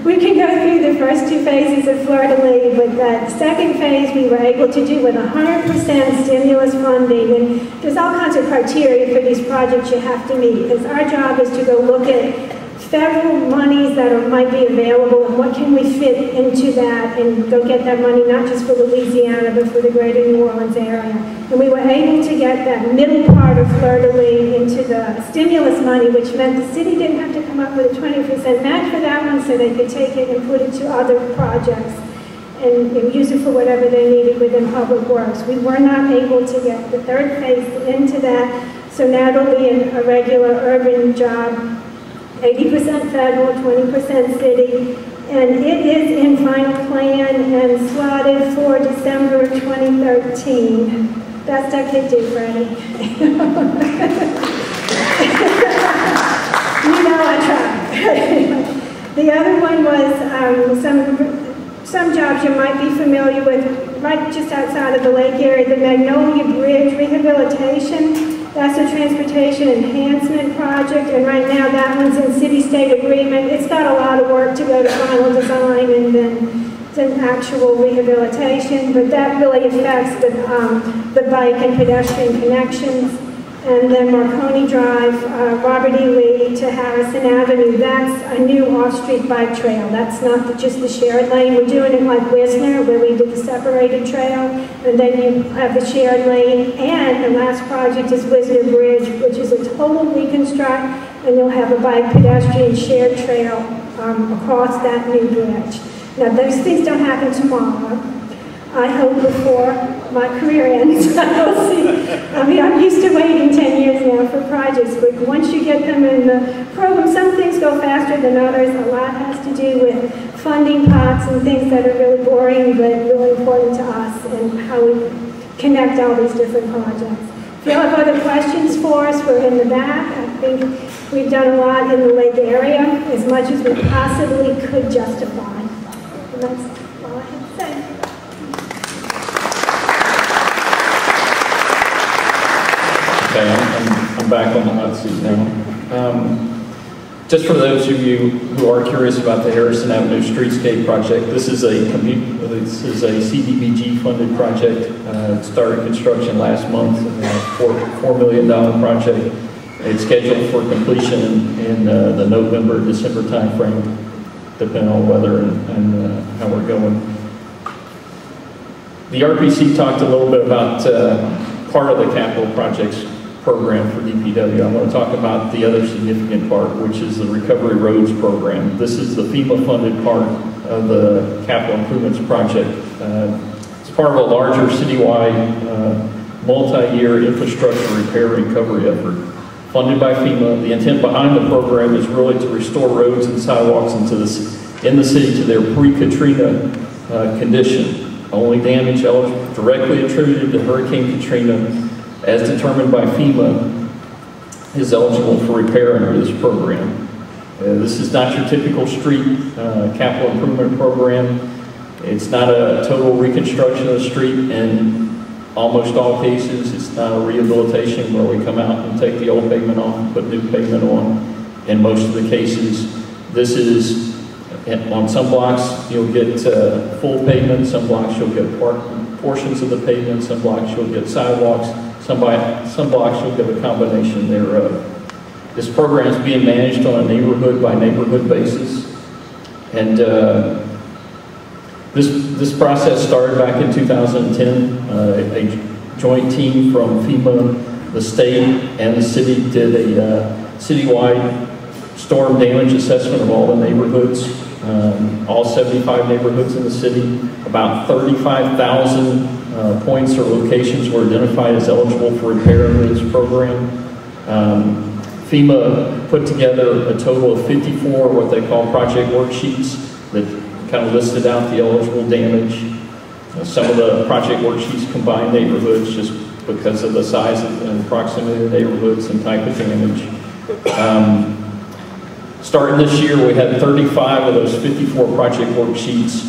we can go through the first two phases of Fleur de Lis, but that second phase we were able to do with 100% stimulus funding. And there's all kinds of criteria for these projects you have to meet, because our job is to go look at federal monies that might be available and what can we fit into that and go get that money, not just for Louisiana, but for the greater New Orleans area. And we were able to get that middle part of Fleur de Lis into the stimulus money, which meant the city didn't have to come up with a 20% match for that one, so they could take it and put it to other projects and use it for whatever they needed within public works. We were not able to get the third phase into that, so now it'll be a regular urban job, 80% federal, 20% city, and it is in final plan and slotted for December 2013. Best I could do, Freddie. You know I tried. The other one was some jobs you might be familiar with, right just outside of the lake area, the Magnolia Bridge rehabilitation. That's a transportation enhancement project, and right now that one's in city-state agreement. It's got a lot of work to go to final design and then an actual rehabilitation, but that really affects the bike and pedestrian connections. And then Marconi Drive, Robert E. Lee to Harrison Avenue, that's a new off-street bike trail. That's not just the shared lane. We're doing it like Wisner, where we did the separated trail, and then you have the shared lane. And the last project is Wisner Bridge, which is a total reconstruct, and you'll have a bike pedestrian shared trail across that new bridge. Now, those things don't happen tomorrow. I hope before my career ends. I'll see. I mean, I'm used to waiting 10 years now for projects, but once you get them in the program, some things go faster than others. A lot has to do with funding pots and things that are really boring, but really important to us and how we connect all these different projects. If you have other questions for us, we're in the back. I think we've done a lot in the lake area, as much as we possibly could justify. And that's all I have to say. Okay, I'm back on the hot seat now. Just for those of you who are curious about the Harrison Avenue Streetscape project, this is a CDBG funded project. It started construction last month, $4 million project. It's scheduled for completion in the November-December timeframe, depending on weather and how we're going. The RPC talked a little bit about part of the capital projects program for DPW. I want to talk about the other significant part, which is the Recovery Roads program. This is the FEMA-funded part of the capital improvements project. It's part of a larger citywide multi-year infrastructure repair and recovery effort funded by FEMA. The intent behind the program is really to restore roads and sidewalks in the city to their pre-Katrina condition. Only damage directly attributed to Hurricane Katrina, as determined by FEMA, is eligible for repair under this program. This is not your typical street capital improvement program. It's not a total reconstruction of the street in almost all cases. It's not a rehabilitation where we come out and take the old pavement off and put new pavement on. In most of the cases, this is, on some blocks you'll get full pavement, some blocks you'll get portions of the pavement, some blocks you'll get sidewalks, some blocks you'll get a combination thereof. This program is being managed on a neighborhood-by-neighborhood basis, and this process started back in 2010. A joint team from FEMA, the state, and the city did a citywide storm damage assessment of all the neighborhoods all 75 neighborhoods in the city. About 35,000 points or locations were identified as eligible for repair under this program. FEMA put together a total of 54 what they call project worksheets that kind of listed out the eligible damage. Some of the project worksheets combine neighborhoods just because of the size and proximity of the neighborhoods and type of damage. Starting this year, we had 35 of those 54 project worksheets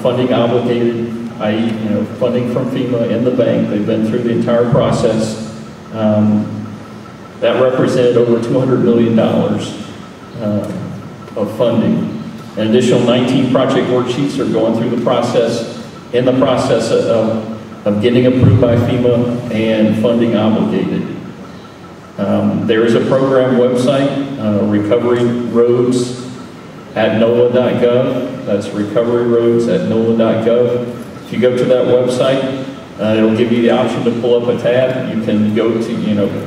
funding obligated, i.e., funding from FEMA and the bank. They've been through the entire process. That represented over $200 million of funding. An additional 19 project worksheets are going through the process, in the process of getting approved by FEMA and funding obligated. There is a program website, Recovery Roads at NOLA.gov. That's Recovery Roads at NOLA.gov. If you go to that website, it'll give you the option to pull up a tab. You can go to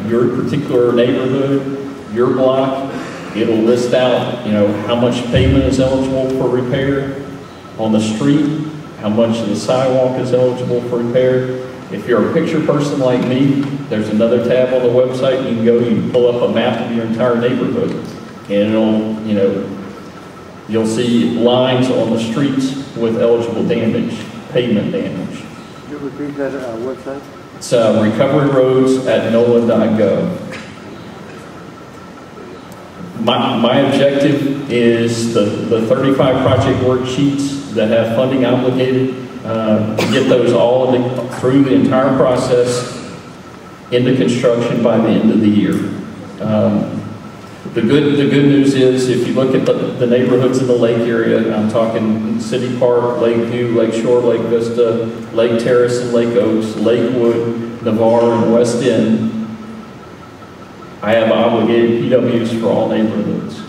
your particular neighborhood, your block. It'll list out how much pavement is eligible for repair on the street, how much of the sidewalk is eligible for repair. If you're a picture person like me, there's another tab on the website. You can go, you can pull up a map of your entire neighborhood, and it'll, you'll see lines on the streets with eligible damage, pavement damage. Could you repeat that website? It's Recovery Roads at NOLA.gov. My objective is the 35 project worksheets that have funding obligated, to get those all through the entire process into construction by the end of the year. The good news is, if you look at the neighborhoods in the lake area, I'm talking City Park, Lakeview, Lakeshore, Lake Vista, Lake Terrace and Lake Oaks, Lakewood, Navarre, and West End, I have obligated PWs for all neighborhoods.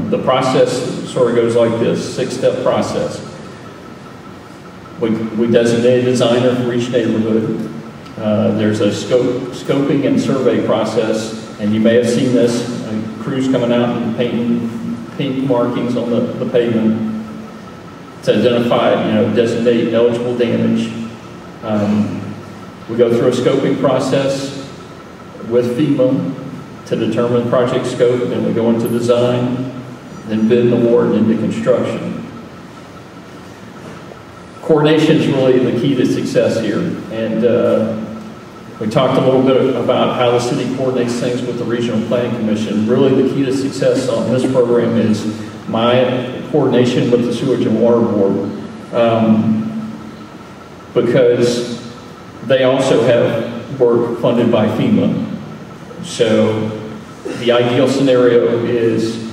The process sort of goes like this, 6-step process. We designate a designer for each neighborhood. There's a scoping and survey process, and you may have seen this, crews coming out and painting pink markings on the pavement to identify, designate eligible damage. We go through a scoping process with FEMA to determine project scope, then we go into design, then bid and award, and into construction. Coordination is really the key to success here, and we talked a little bit about how the city coordinates things with the Regional Planning Commission. Really the key to success on this program is my coordination with the Sewage and Water Board, because they also have work funded by FEMA. So the ideal scenario is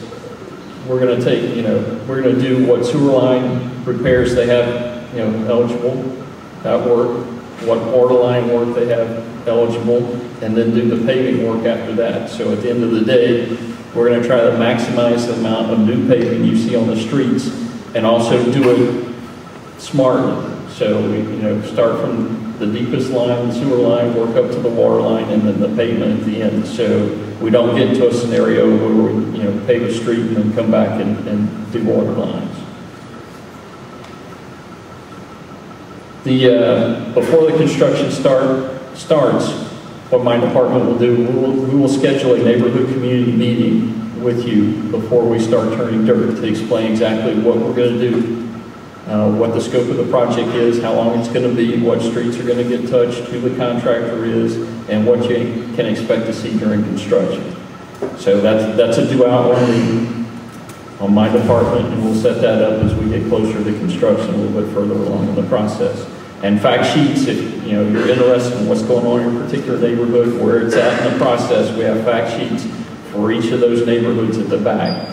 we're going to take, we're going to do what sewer line repairs they have, eligible, that work, what water line work they have eligible, and then do the paving work after that. So at the end of the day, we're going to try to maximize the amount of new paving you see on the streets, and also do it smartly. So we, start from the deepest line, the sewer line, work up to the water line, and then the pavement at the end. So we don't get into a scenario where we, pave a street and then come back and do water lines. Before the construction starts, what my department will do, we will schedule a neighborhood community meeting with you before we start turning dirt to explain exactly what we're going to do, what the scope of the project is, how long it's going to be, what streets are going to get touched, who the contractor is, and what you can expect to see during construction. So that's a due outline on my department, and we'll set that up as we get closer to construction, a little bit further along in the process. And fact sheets, if you're interested in what's going on in your particular neighborhood, where it's at in the process, we have fact sheets for each of those neighborhoods at the back.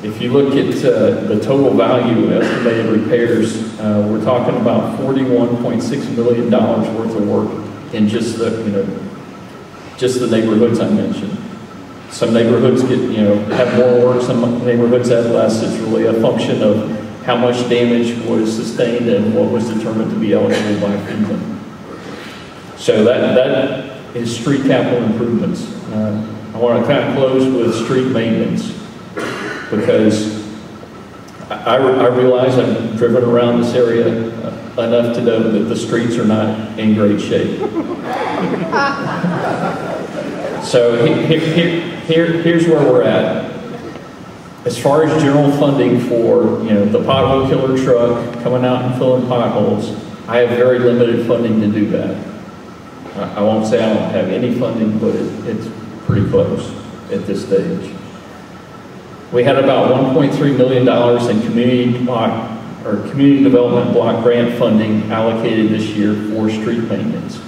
If you look at the total value of estimated repairs, we're talking about $41.6 million worth of work in just the neighborhoods I mentioned. Some neighborhoods have more work, some neighborhoods have less. It's really a function of how much damage was sustained and what was determined to be eligible by FEMA. So that is street capital improvements. I want to kind of close with street maintenance, because I realize I've driven around this area enough to know that the streets are not in great shape. So here's where we're at. As far as general funding for, the pothole killer truck coming out and filling potholes, I have very limited funding to do that. I won't say I don't have any funding, but it's pretty close at this stage. We had about $1.3 million in community development block grant funding allocated this year for street maintenance.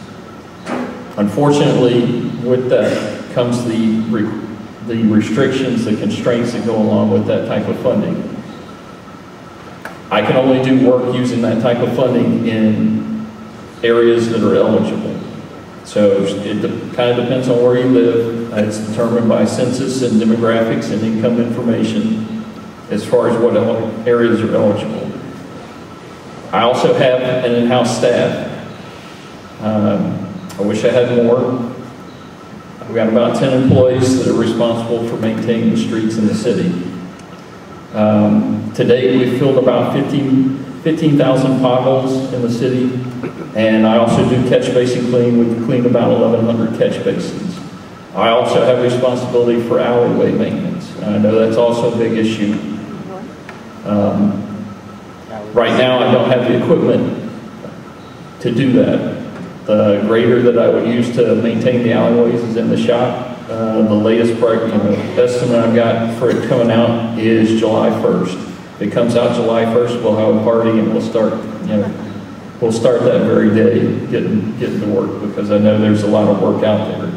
Unfortunately, with that comes the restrictions, the constraints that go along with that type of funding. I can only do work using that type of funding in areas that are eligible. So it kind of depends on where you live. It's determined by census and demographics and income information as far as what areas are eligible. I also have an in-house staff. I wish I had more. We've got about 10 employees that are responsible for maintaining the streets in the city. To date, we've filled about 15,000 potholes in the city, and I also do catch basin clean. We've cleaned about 1,100 catch basins. I also have responsibility for alleyway maintenance. I know that's also a big issue. Right now, I don't have the equipment to do that. The grader that I would use to maintain the alleyways is in the shop. The latest estimate I've got for it coming out is July 1st. If it comes out July 1st, we'll have a party and we'll start that very day getting to work, because I know there's a lot of work out there.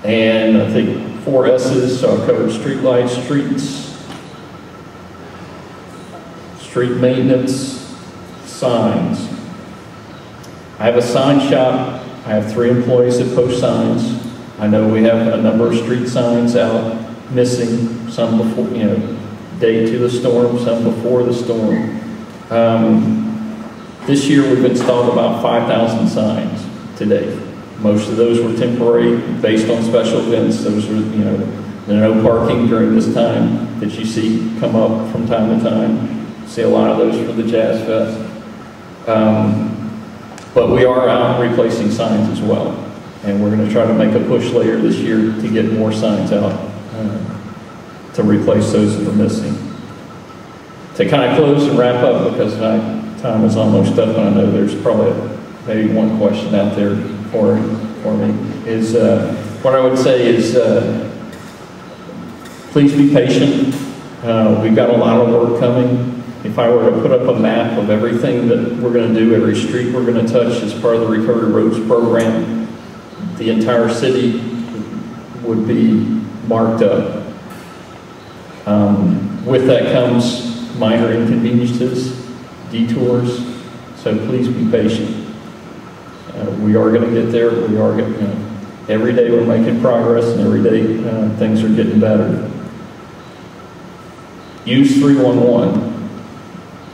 And I think 4 S's, so I've covered street lights, street maintenance, signs. I have a sign shop. I have 3 employees that post signs. I know we have a number of street signs out missing, some before, day to the storm, some before the storm. This year we've installed about 5,000 signs to date. Most of those were temporary, based on special events. Those were, the no parking during this time that you see come up from time to time. See a lot of those for the Jazz Fest. But we are out replacing signs as well. And we're going to try to make a push later this year to get more signs out to replace those that are missing. To kind of close and wrap up, because my time is almost up, and I know there's probably maybe one question out there for me, is what I would say is please be patient. We've got a lot of work coming. If I were to put up a map of everything that we're going to do, every street we're going to touch as part of the Recovery Roads program, the entire city would be marked up. With that comes minor inconveniences, detours, so please be patient. We are going to get there. We are going every day we're making progress, and every day things are getting better. Use 311.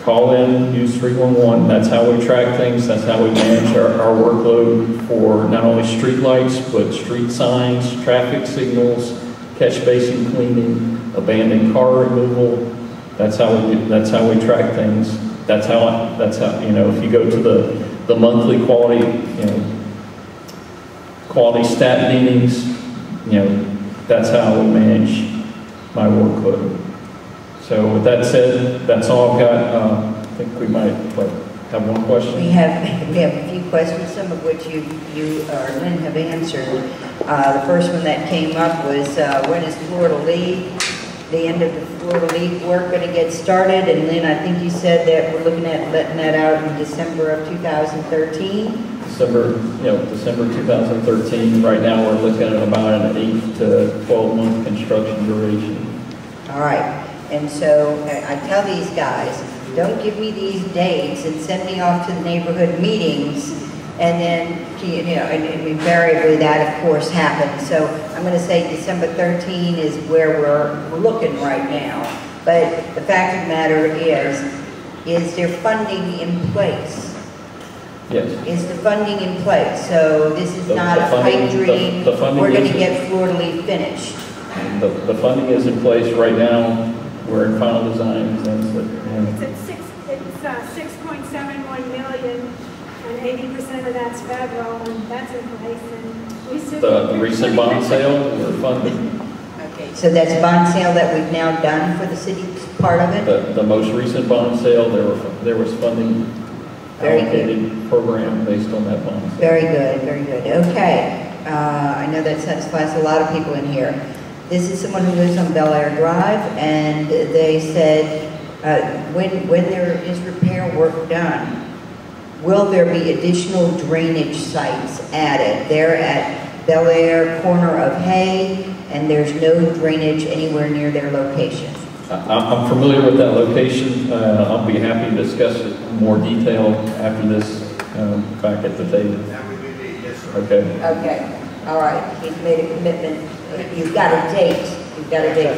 Call in, use 311. That's how we track things. That's how we manage our workload for not only street lights, but street signs, traffic signals, catch basin cleaning, abandoned car removal. That's how we track things. That's how if you go to the monthly quality stat meetings, that's how we manage my workload. So with that said, that's all I've got. I think we might have one question. We have a few questions, some of which you or Lynn have answered. The first one that came up was when is Florida League, the end of the Florida League work going to get started? And Lynn, I think you said that we're looking at letting that out in December of 2013. December 2013. Right now we're looking at about an 8 to 12 month construction duration. All right. And so I tell these guys, don't give me these dates and send me off to the neighborhood meetings, and then, and invariably that, of course, happens. So I'm going to say December 13 is where we're looking right now. But the fact of the matter is there funding in place? Yes. Is the funding in place? So this is not a pipe dream. We're going to get Florida League finished. The funding is in place right now. We're in final design, and It's 6.71 million, and 80% of that's federal, and that's in place. And we still the recent bond sale, we're funding. Okay, so that's a bond sale that we've now done for the city's part of it? The most recent bond sale, there was funding Very allocated program based on that bond sale. Very good, very good. Okay, I know that satisfies a lot of people in here. This is someone who lives on Bel Air Drive, and they said, when there is repair work done, will there be additional drainage sites added? They're at Bel Air, corner of Hay, and there's no drainage anywhere near their location. I'm familiar with that location. I'll be happy to discuss it in more detail after this back at the table. Okay. Okay, all right, he's made a commitment. You've got a date. You've got a date.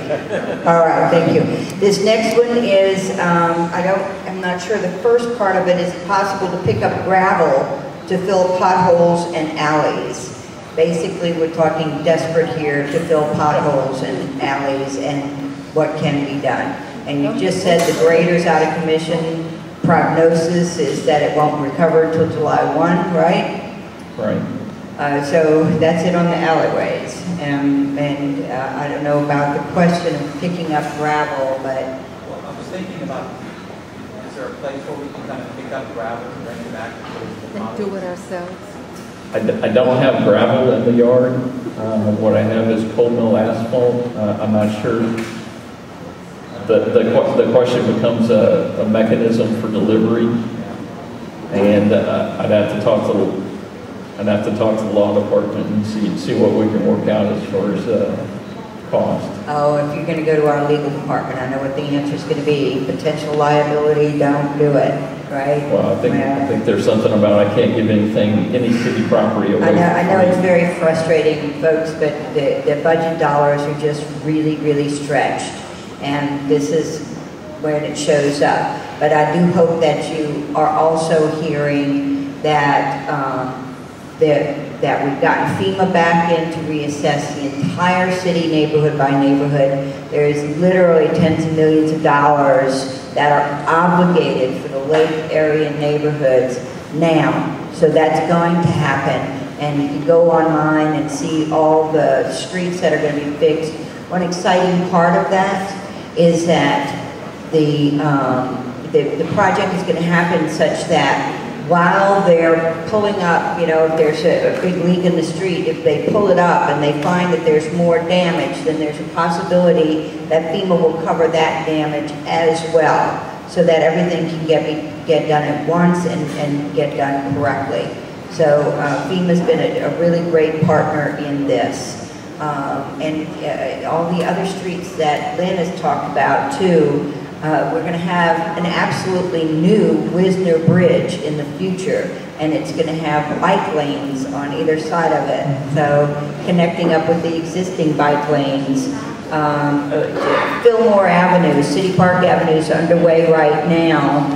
All right, thank you. This next one is, I'm not sure the first part of it is possible to pick up gravel to fill potholes and alleys. Basically, we're talking desperate here to fill potholes and alleys and what can be done. And you just said the grader's out of commission. Prognosis is that it won't recover until July 1, right? Right. So that's it on the alleyways. I don't know about the question of picking up gravel, but... Well, I was thinking about, is there a place where we can kind of pick up gravel and bring it back to the And do it ourselves. I don't have gravel in the yard. What I have is cold mill asphalt. I'm not sure. The question becomes a mechanism for delivery, and I'd have to talk to the law department and see what we can work out as far as cost. Oh, if you're going to go to our legal department, I know what the answer is going to be. Potential liability, don't do it, right? Well, I think there's something about I can't give any city property away. I know it's very frustrating, folks, but the budget dollars are just really, really stretched. And this is when it shows up. But I do hope that you are also hearing that that we've gotten FEMA back in to reassess the entire city neighborhood by neighborhood. There is literally tens of millions of dollars that are obligated for the lake area neighborhoods now. So that's going to happen. And you can go online and see all the streets that are going to be fixed. One exciting part of that is that the project is going to happen such that while they're pulling up, you know, if there's a big leak in the street, if they pull it up and they find that there's more damage, then there's a possibility that FEMA will cover that damage as well, so that everything can get done at once and get done correctly. So FEMA's been a really great partner in this. And all the other streets that Lynn has talked about too, we're going to have an absolutely new Wisner Bridge in the future, and it's going to have bike lanes on either side of it. So connecting up with the existing bike lanes. Fillmore Avenue, City Park Avenue is underway right now.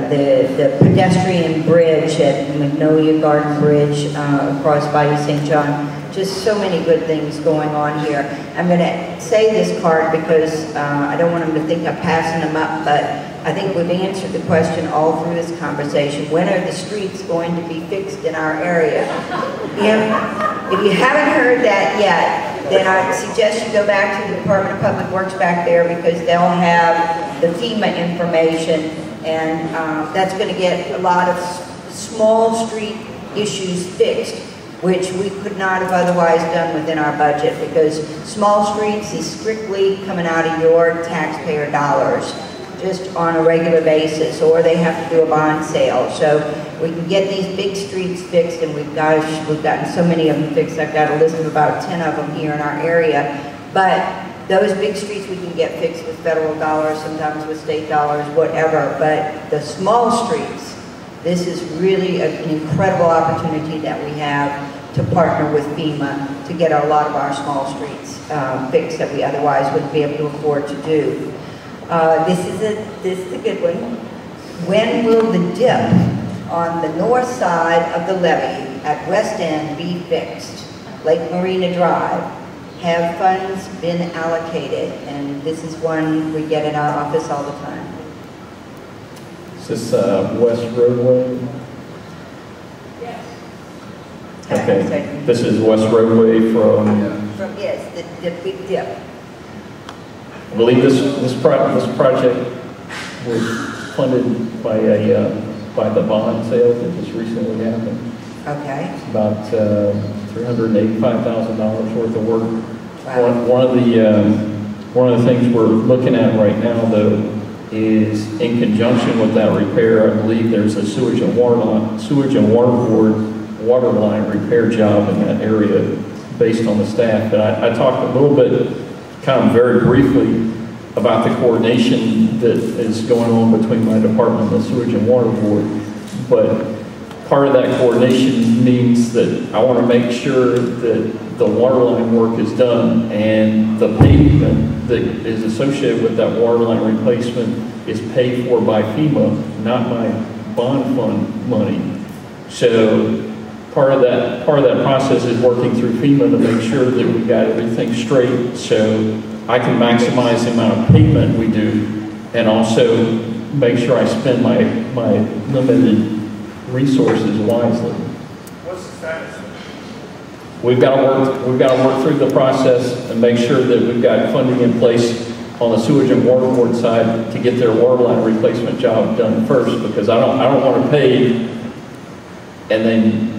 The pedestrian bridge at Magnolia Garden Bridge across Bayou St. John. Just so many good things going on here. I'm going to say this card because I don't want them to think I'm passing them up, but I think we've answered the question all through this conversation. When are the streets going to be fixed in our area? If you haven't heard that yet, then I suggest you go back to the Department of Public Works back there, because they'll have the FEMA information, and that's going to get a lot of small street issues fixed, which we could not have otherwise done within our budget, because small streets is strictly coming out of your taxpayer dollars, just on a regular basis, or they have to do a bond sale. So we can get these big streets fixed, and we've gotten so many of them fixed. I've got a list of about 10 of them here in our area. But those big streets we can get fixed with federal dollars, sometimes with state dollars, whatever. But the small streets, this is really an incredible opportunity that we have to partner with FEMA to get a lot of our small streets fixed that we otherwise wouldn't be able to afford to do. This is a good one. When will the dip on the north side of the levee at West End be fixed? Lake Marina Drive. have funds been allocated? And this is one we get in our office all the time. Is this West Roadway? Okay, this is West Roadway From, yes, the big dip. I believe this project was funded by the bond sale that just recently happened. Okay. It's about $385,000 worth of work. Wow. One of the things we're looking at right now, though, is in conjunction with that repair, I believe there's a sewage and water board water line repair job in that area based on the staff. And I talked a little bit, kind of very briefly, about the coordination that is going on between my department and the sewage and water board. But part of that coordination means that I want to make sure that the water line work is done and the pavement that is associated with that water line replacement is paid for by FEMA, not my bond fund money. So part of that process is working through FEMA to make sure that we got everything straight so I can maximize the amount of payment we do and also make sure I spend my limited resources wisely. What's the status? We've got to work through the process and make sure that we've got funding in place on the sewage and water board side to get their water line replacement job done first, because I don't want to pay and then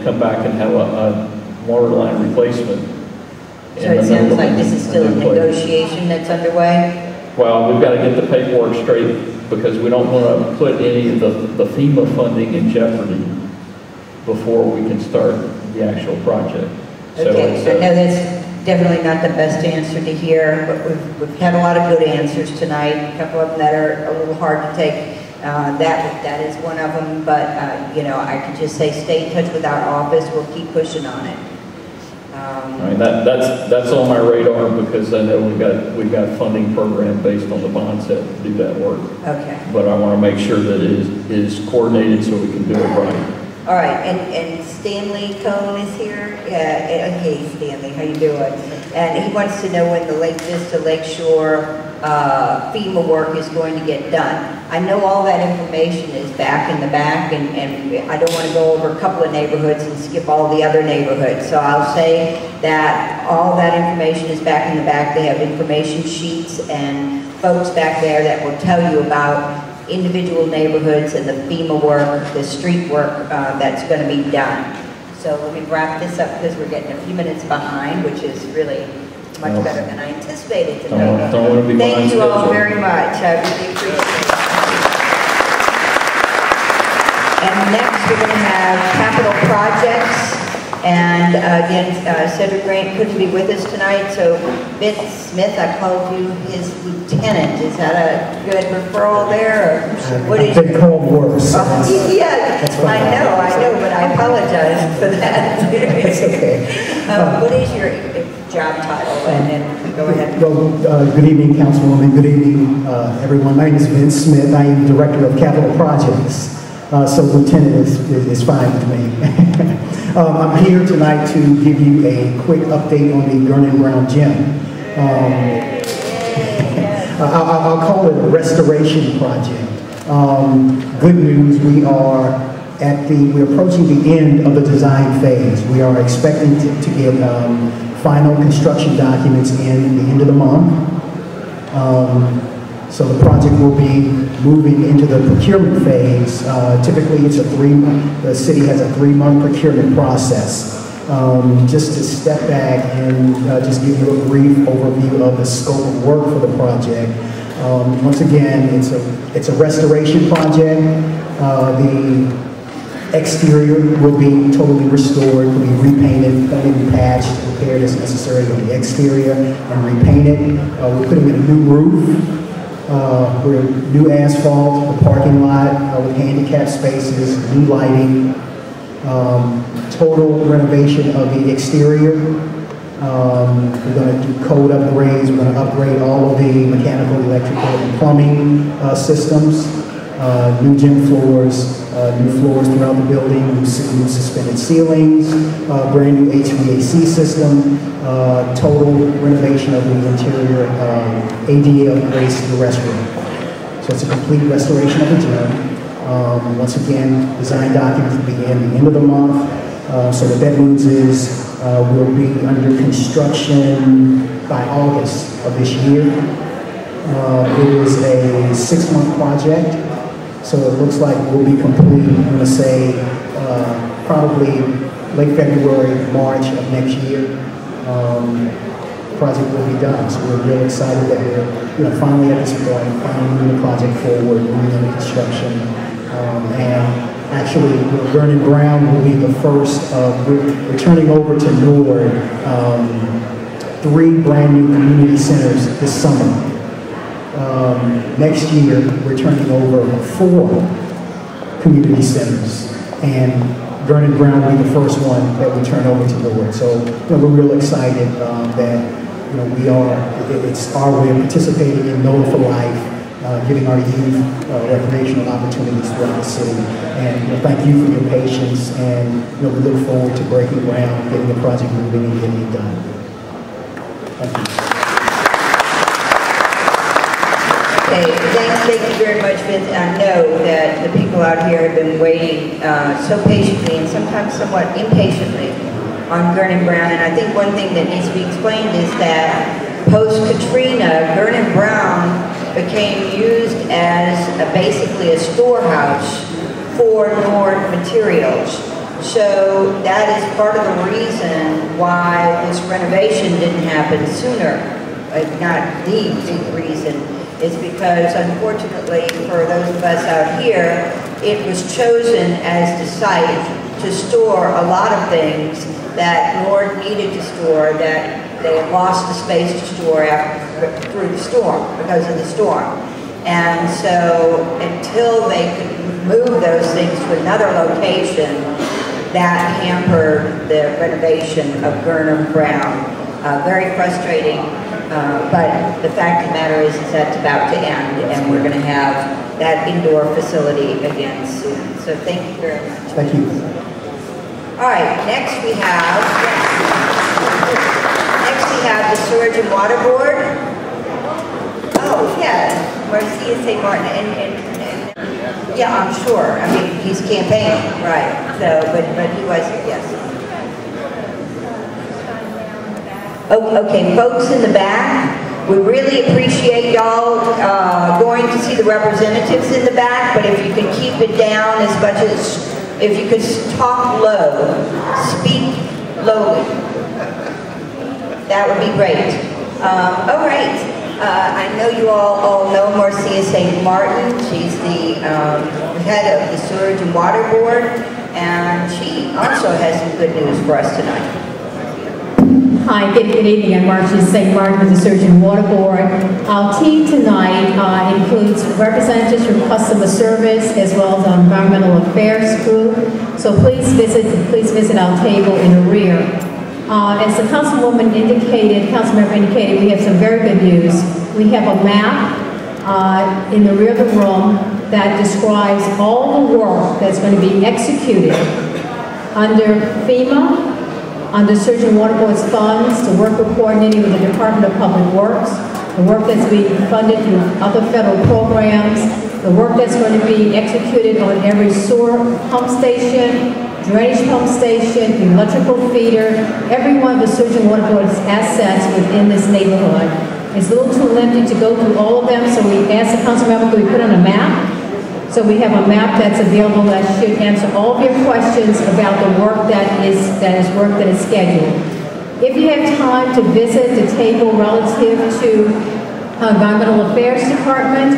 come back and have a water line replacement. So it sounds like this is still a negotiation that's underway? Well, we've got to get the paperwork straight because we don't want to put any of the FEMA funding in jeopardy before we can start the actual project. Okay, so I know that's definitely not the best answer to hear, but we've had a lot of good answers tonight, a couple of them that are a little hard to take. That is one of them, but I could just say stay in touch with our office. We'll keep pushing on it. I mean, that's on my radar because I know we've got funding program based on the bond set to do that work. Okay. But I want to make sure that it is coordinated so we can do it right. All right, and Stanley Cohn is here. Hey, Stanley, how you doing? And he wants to know when the Lake Vista Lakeshore FEMA work is going to get done. I know all that information is back in the back, and I don't want to go over a couple of neighborhoods and skip all the other neighborhoods. So I'll say that all that information is back in the back. They have information sheets and folks back there that will tell you about individual neighborhoods and the FEMA work, the street work that's going to be done. So let me wrap this up because we're getting a few minutes behind, which is really much better than I anticipated tonight. Thank you all very much. I really appreciate it. And next we're going to have capital projects. And again, Cedric Grant couldn't be with us tonight, so Vince Smith, I called you his lieutenant. Is that a good referral there? Or what is been called worse. Yeah, I know, but I apologize for that. It's okay. What is your job title? And then go ahead. Well, good evening, Councilwoman. Good evening, everyone. My name is Vince Smith. I am Director of Capital Projects. So Lieutenant is fine with me. I'm here tonight to give you a quick update on the Vernon Brown Gym. I'll call it a restoration project. Good news, we're approaching the end of the design phase. We are expecting to get final construction documents in the end of the month. So the project will be moving into the procurement phase. Typically, the city has a 3-month procurement process. Just to step back and just give you a brief overview of the scope of work for the project. Once again, it's a restoration project. The exterior will be totally restored, will be repainted, painted, patched, repaired as necessary on the exterior, and repainted. We're putting in a new roof. We're new asphalt, the parking lot with handicap spaces, new lighting, total renovation of the exterior. We're going to do code upgrades. We're going to upgrade all of the mechanical, electrical, and plumbing systems, new gym floors, new floors throughout the building, new suspended ceilings, brand new HVAC system, total renovation of the interior, ADA upgrades to the restroom. So it's a complete restoration of the gym. Once again, design documents begin the end of the month. So the bedrooms will be under construction by August of this year. It is a 6-month project, so it looks like we'll be complete, I'm going to say, probably late February, March of next year. Project will be done, so we're really excited that we're finally at this point, finally moving the project forward, moving into construction, and actually, Vernon Brown will be the first. We're turning over to Nord 3 brand new community centers this summer. Next year, we're turning over 4 community centers, and Vernon Brown will be the first one that we turn over to Nord. So we're real excited that it's our way of participating in Node for Life. Giving our youth recreational opportunities throughout the city. And thank you for your patience, and we look forward to breaking ground, getting the project moving, and getting it done. Thank you. Okay, thank you very much, Vince. I know that the people out here have been waiting so patiently and sometimes somewhat impatiently on Vernon Brown, and I think one thing that needs to be explained is that post-Katrina, Vernon Brown became used as basically a storehouse for Nord materials. So that is part of the reason why this renovation didn't happen sooner. Not the big reason, is because unfortunately for those of us out here, it was chosen as the site to store a lot of things that Nord needed to store that they had lost the space to store through the storm, because of the storm. And so until they could move those things to another location, that hampered the renovation of Vernon Brown. Very frustrating, but the fact of the matter is that's about to end, and we're going to have that indoor facility again soon. So thank you very much. Thank you. All right, next we have the Sewage and Water Board. Oh, yeah, Marcia St. Martin, and yeah, I'm sure. I mean, he's campaigning, right? So, but he wasn't, yes. Oh, okay, folks in the back, we really appreciate y'all going to see the representatives in the back, but if you can keep it down as much as, if you could talk low, speak lowly, that would be great. All right, I know you all know Marcia St. Martin. She's the head of the Sewage and Water Board, and she also has some good news for us tonight. Hi, good evening. I'm Marcia St. Martin with the Sewage and Water Board. Our team tonight includes representatives from customer service as well as our environmental affairs group. So please visit our table in the rear. As the councilmember indicated, we have some very good news. We have a map in the rear of the room that describes all the work that's going to be executed under FEMA, under Sewage and Water Board's funds, the work we're coordinating with the Department of Public Works, the work that's being funded through other federal programs, the work that's going to be executed on every sewer pump station, drainage pump station, electrical feeder, every one of the Sewage and Water Board's assets within this neighborhood. It's a little too lengthy to go through all of them, so we asked the council member, could we put on a map? So we have a map that's available that should answer all of your questions about the work that is scheduled. If you have time to visit the table relative to Environmental Affairs Department,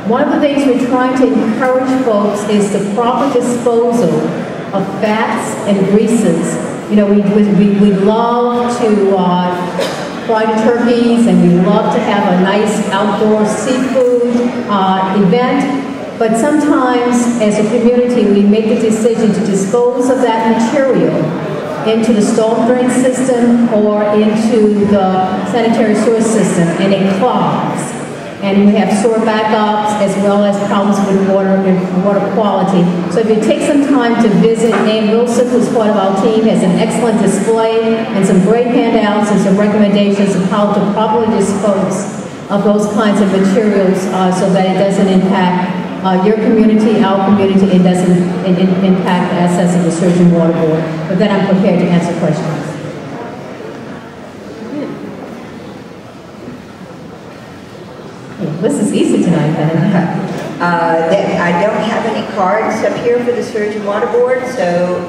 one of the things we're trying to encourage folks is the proper disposal of fats and greases. You know, we love to fry turkeys, and we love to have a nice outdoor seafood event. But sometimes, as a community, we make the decision to dispose of that material into the storm drain system or into the sanitary sewer system, and it clogs. and we have sewer backups as well as problems with water and water quality. So if you take some time to visit, Ann Wilson, who's part of our team, has an excellent display and some great handouts and some recommendations of how to properly dispose of those kinds of materials so that it doesn't impact your community, our community, it doesn't impact the assets of the Sturgeon Water Board. But then I'm prepared to answer questions. This is easy tonight, then. I don't have any cards up here for the Sturgeon Water Board, so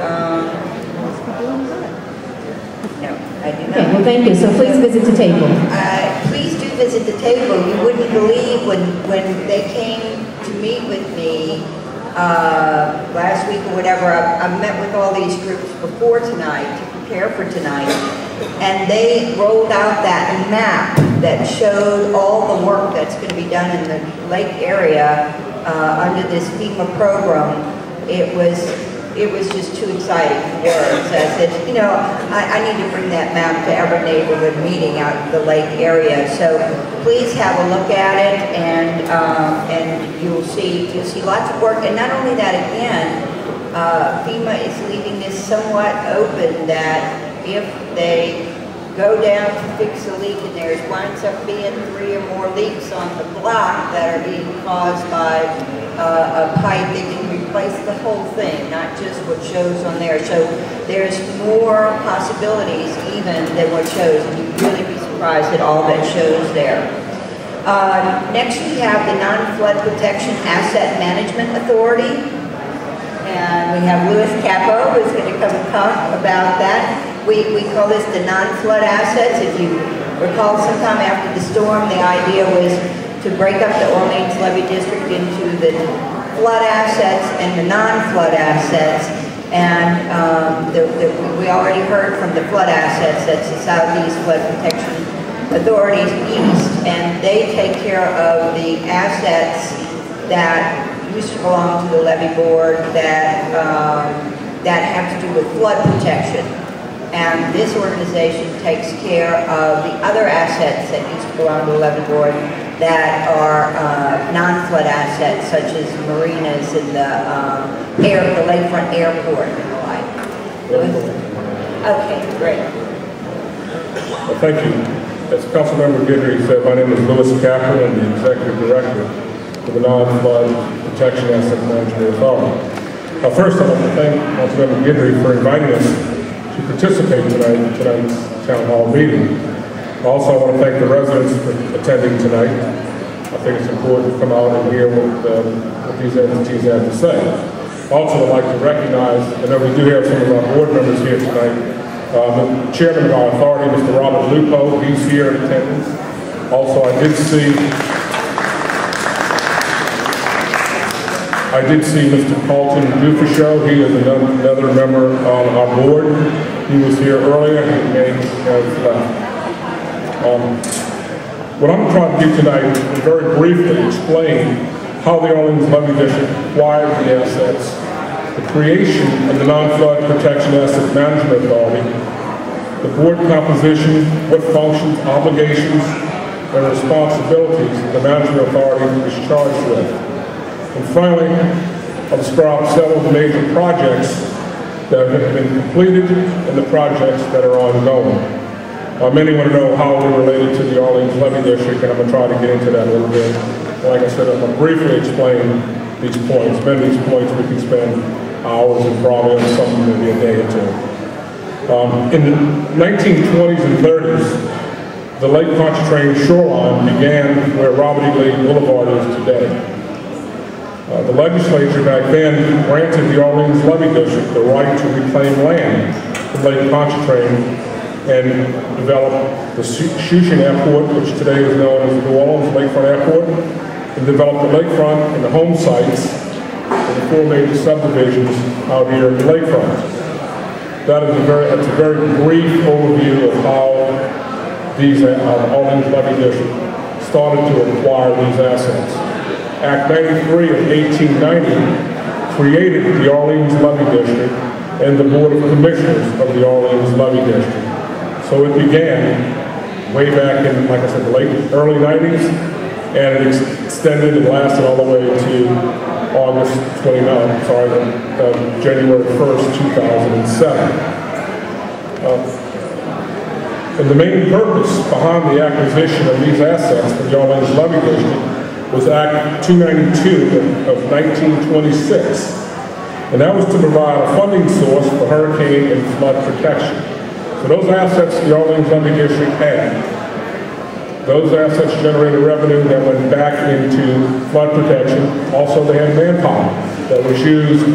no, I do not. Okay, well, thank you. So please visit the table. Please do visit the table. You wouldn't believe when they came to meet with me last week or whatever, I met with all these groups before tonight to prepare for tonight, and they rolled out that map that showed all the work that's going to be done in the lake area under this FEMA program. It was just too exciting for words. I said, you know, I need to bring that map to every neighborhood meeting out in the lake area. So please have a look at it, and you'll see lots of work. And not only that, again, FEMA is leaving this somewhat open that if they go down to fix a leak and there winds up being 3 or more leaks on the block that are being caused by a pipe, they can replace the whole thing, not just what shows on there. So there's more possibilities even than what shows, and you'd really be surprised at all that shows there. Next we have the Non-Flood Protection Asset Management Authority, and we have Louis Capo who's going to come and talk about that. We call this the non-flood assets. If you recall, sometime after the storm, the idea was to break up the Orleans Levee District into the flood assets and the non-flood assets. And we already heard from the flood assets, that's the Southeast Flood Protection Authorities East, and they take care of the assets that used to belong to the levee board that have to do with flood protection. And this organization takes care of the other assets that used to belong to the levee board that are non-flood assets, such as marinas and the lakefront airport and the like. Okay, great. Well, thank you. As Councilmember Guidry said, my name is Louis Kaplan. I'm the Executive Director for the Non-Flood Protection Asset Management Authority. First, I'd like to thank Councilmember Guidry for inviting us to participate in tonight's town hall meeting. Also, I want to thank the residents for attending tonight. I think it's important to come out and hear what these entities have to say. Also, I'd like to recognize, I know we do have some of our board members here tonight, the chairman of our authority, Mr. Robert Lupo, he's here in attendance. Also, I did see Mr. Colton Dufreshow. He is another member on our board. He was here earlier. He has left. What I'm trying to do tonight is very briefly explain how the Orleans Levee District acquired the assets, the creation of the Non-Flood Protection Asset Management Authority, the board composition, what functions, obligations, and responsibilities the management authority is charged with. And finally, I'll describe several of the major projects that have been completed and the projects that are ongoing. Many want to know how we're related to the Orleans Levee District, and I'm going to try to get into that a little bit. Like I said, I'm going to briefly explain these points. Many of these points we can spend hours and probably on something maybe a day or two. In the 1920s and 30s, the Lake Pontchartrain shoreline began where Robert E. Lee Boulevard is today. The legislature back then granted the Orleans Levee District the right to reclaim land from Lake Pontchartrain and develop the Shushan Airport, which today is known as the New Orleans Lakefront Airport, and develop the lakefront and the home sites of the 4 major subdivisions out here in the lakefront. That's a very brief overview of how these Orleans Levee District started to acquire these assets. Act 93 of 1890 created the Orleans Levee District and the Board of Commissioners of the Orleans Levee District. So it began way back in, like I said, the early 90s, and it extended and lasted all the way to January 1st, 2007. And the main purpose behind the acquisition of these assets for the Orleans Levee District was Act 292 of 1926. And that was to provide a funding source for hurricane and flood protection. So those assets the Orleans Levee District had, those assets generated revenue that went back into flood protection. Also, they had manpower that was used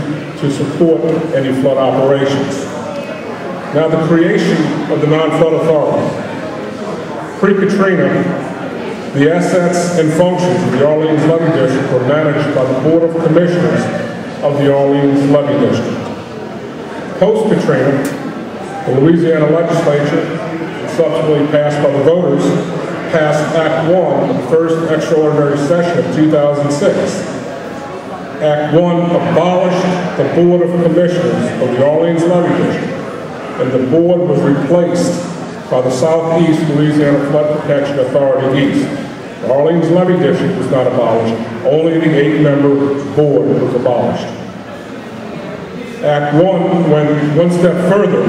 to support any flood operations. Now, the creation of the non-flood authority. Pre-Katrina, the assets and functions of the Orleans Levee District were managed by the Board of Commissioners of the Orleans Levee District. Post-Katrina, the Louisiana legislature, subsequently passed by the voters, passed Act 1 of the first extraordinary session of 2006. Act 1 abolished the Board of Commissioners of the Orleans Levee District, and the board was replaced by the Southeast Louisiana Flood Protection Authority East. The Orleans Levee District was not abolished, only the 8-member board was abolished. Act 1 went one step further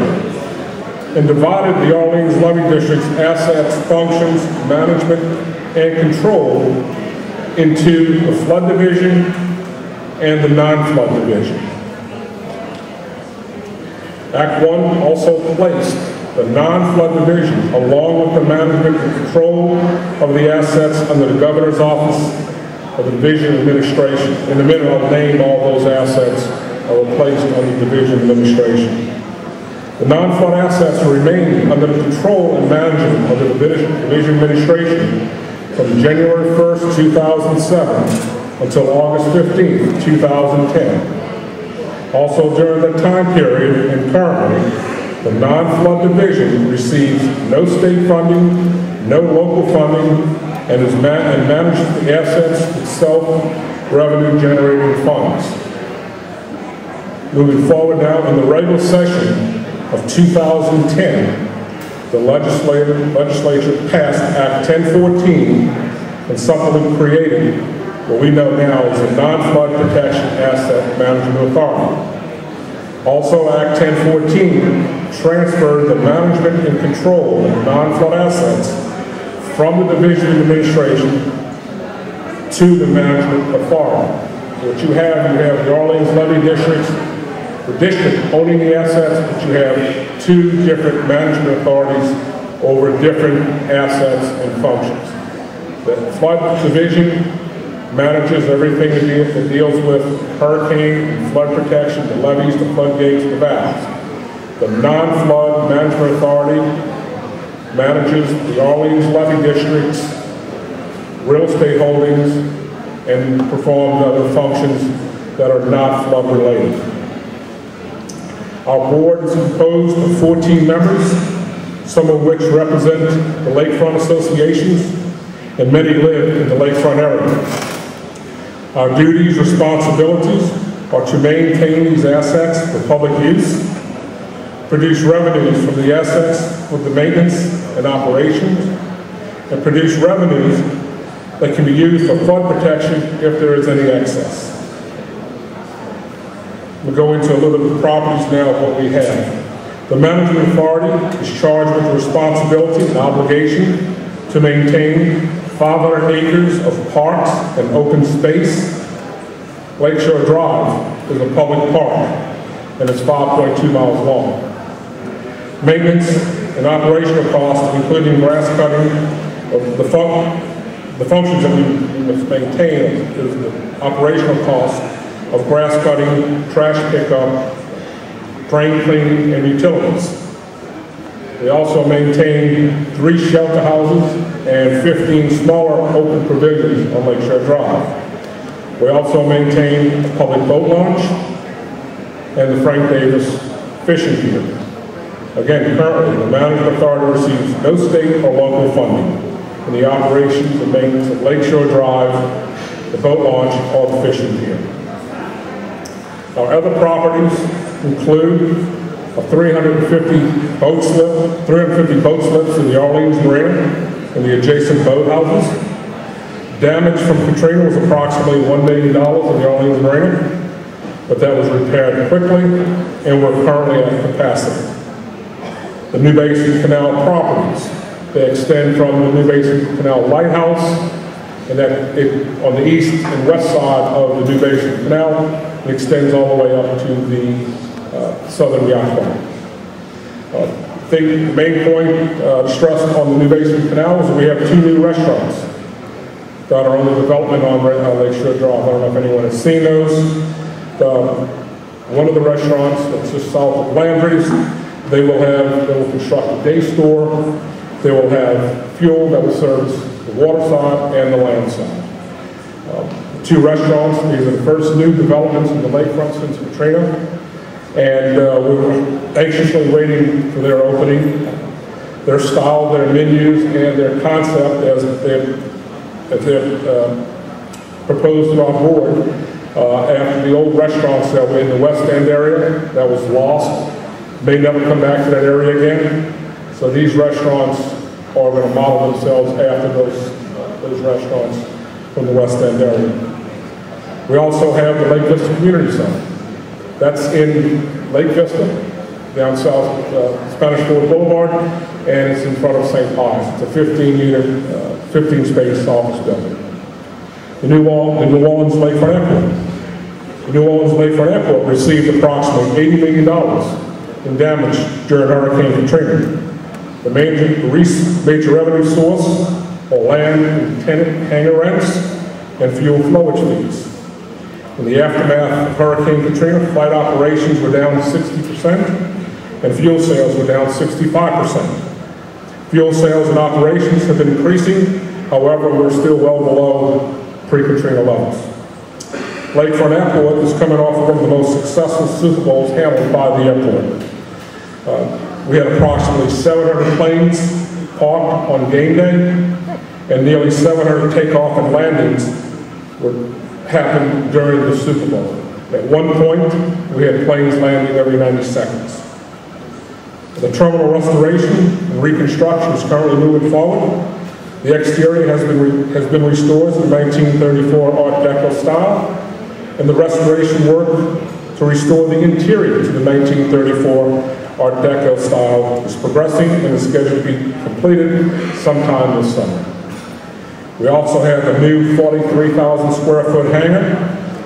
and divided the Orleans Levee District's assets, functions, management, and control into the flood division and the non-flood division. Act 1 also placed the non-flood division along with the management and control of the assets under the Governor's Office of the Division Administration. In a minute, I'll name all those assets that were placed under Division Administration. The non-flood assets remained under the control and management of the Division Administration from January 1st, 2007 until August 15th, 2010. Also during that time period and currently, the non-flood division receives no state funding, no local funding, and manages the assets itself, revenue generating funds. Moving forward now, in the regular session of 2010, the legislature passed Act 1014 and subsequently created what we know now as the Non-Flood Protection Asset Management Authority. Also, Act 1014 transferred the management and control of non-flood assets from the Division of Administration to the Management Authority. So what you have the Orleans Levee Districts, the district owning the assets, but you have two different management authorities over different assets and functions. The Flood Division manages everything that deals with hurricane and flood protection, the levees, the floodgates, the valves. The non-flood management authority manages the Orleans Levee District's real estate holdings and performs other functions that are not flood related. Our board is composed of 14 members, some of which represent the lakefront associations, and many live in the lakefront area. Our duties, responsibilities are to maintain these assets for public use, produce revenues from the assets for the maintenance and operations, and produce revenues that can be used for flood protection if there is any excess. We'll go into a little bit of properties now of what we have. The management authority is charged with the responsibility and obligation to maintain 500 acres of parks and open space. Lakeshore Drive is a public park, and it's 5.2 miles long. Maintenance and operational costs, including grass cutting, the functions that we must maintain is the operational costs of grass cutting, trash pickup, drain cleaning, and utilities. We also maintain 3 shelter houses and 15 smaller open pavilions on Lakeshore Drive. We also maintain a public boat launch and the Frank Davis fishing pier. Again, currently, the management authority receives no state or local funding in the operations and maintenance of Lakeshore Drive, the boat launch, or the fishing pier. Our other properties include a 350 boat slips in the Orleans Marina and the adjacent boathouses, Damage from Katrina was approximately $1 million in the Orleans Marina, but that was repaired quickly, and we're currently at capacity. The New Basin Canal properties, they extend from the New Basin Canal Lighthouse, and on the east and west side of the New Basin Canal, it extends all the way up to the southern yacht club. I think the main point stressed on the New Basin Canal is that we have 2 new restaurants that are under development on Lakeshore Drive. I don't know if anyone has seen those. One of the restaurants that's just south of Landry's, they will construct a day store. They will have fuel that will service the water side and the land side. 2 restaurants, these are the first new developments in the lakefront since Katrina, and we're anxiously waiting for their opening. Their style, their menus, and their concept as they're proposed to our board after the old restaurants that were in the West End area that was lost may never come back to that area again. So these restaurants are going to model themselves after those restaurants from the West End area. We also have the Lake Vista Community Center. That's in Lake Vista, down south Spanish Ford Boulevard, and it's in front of St. Pius. It's a 15-unit, 15-space office building. The New Orleans Lakefront Airport. The New Orleans Lakefront Airport received approximately $80 million in damage during Hurricane Katrina. The major revenue source are land and tenant hangar rents and fuel flowage fees. In the aftermath of Hurricane Katrina, flight operations were down 60% and fuel sales were down 65%. Fuel sales and operations have been increasing, however, we're still well below pre-Katrina levels. Lakefront Airport is coming off of one of the most successful Super Bowls handled by the airport. We had approximately 700 planes parked on game day, and nearly 700 takeoff and landings happened during the Super Bowl. At one point, we had planes landing every 90 seconds. The terminal restoration and reconstruction is currently moving forward. The exterior has been restored to the 1934 Art Deco style, and the restoration work to restore the interior to the 1934 Art Deco style is progressing and is scheduled to be completed sometime this summer. We also have a new 43,000 square foot hangar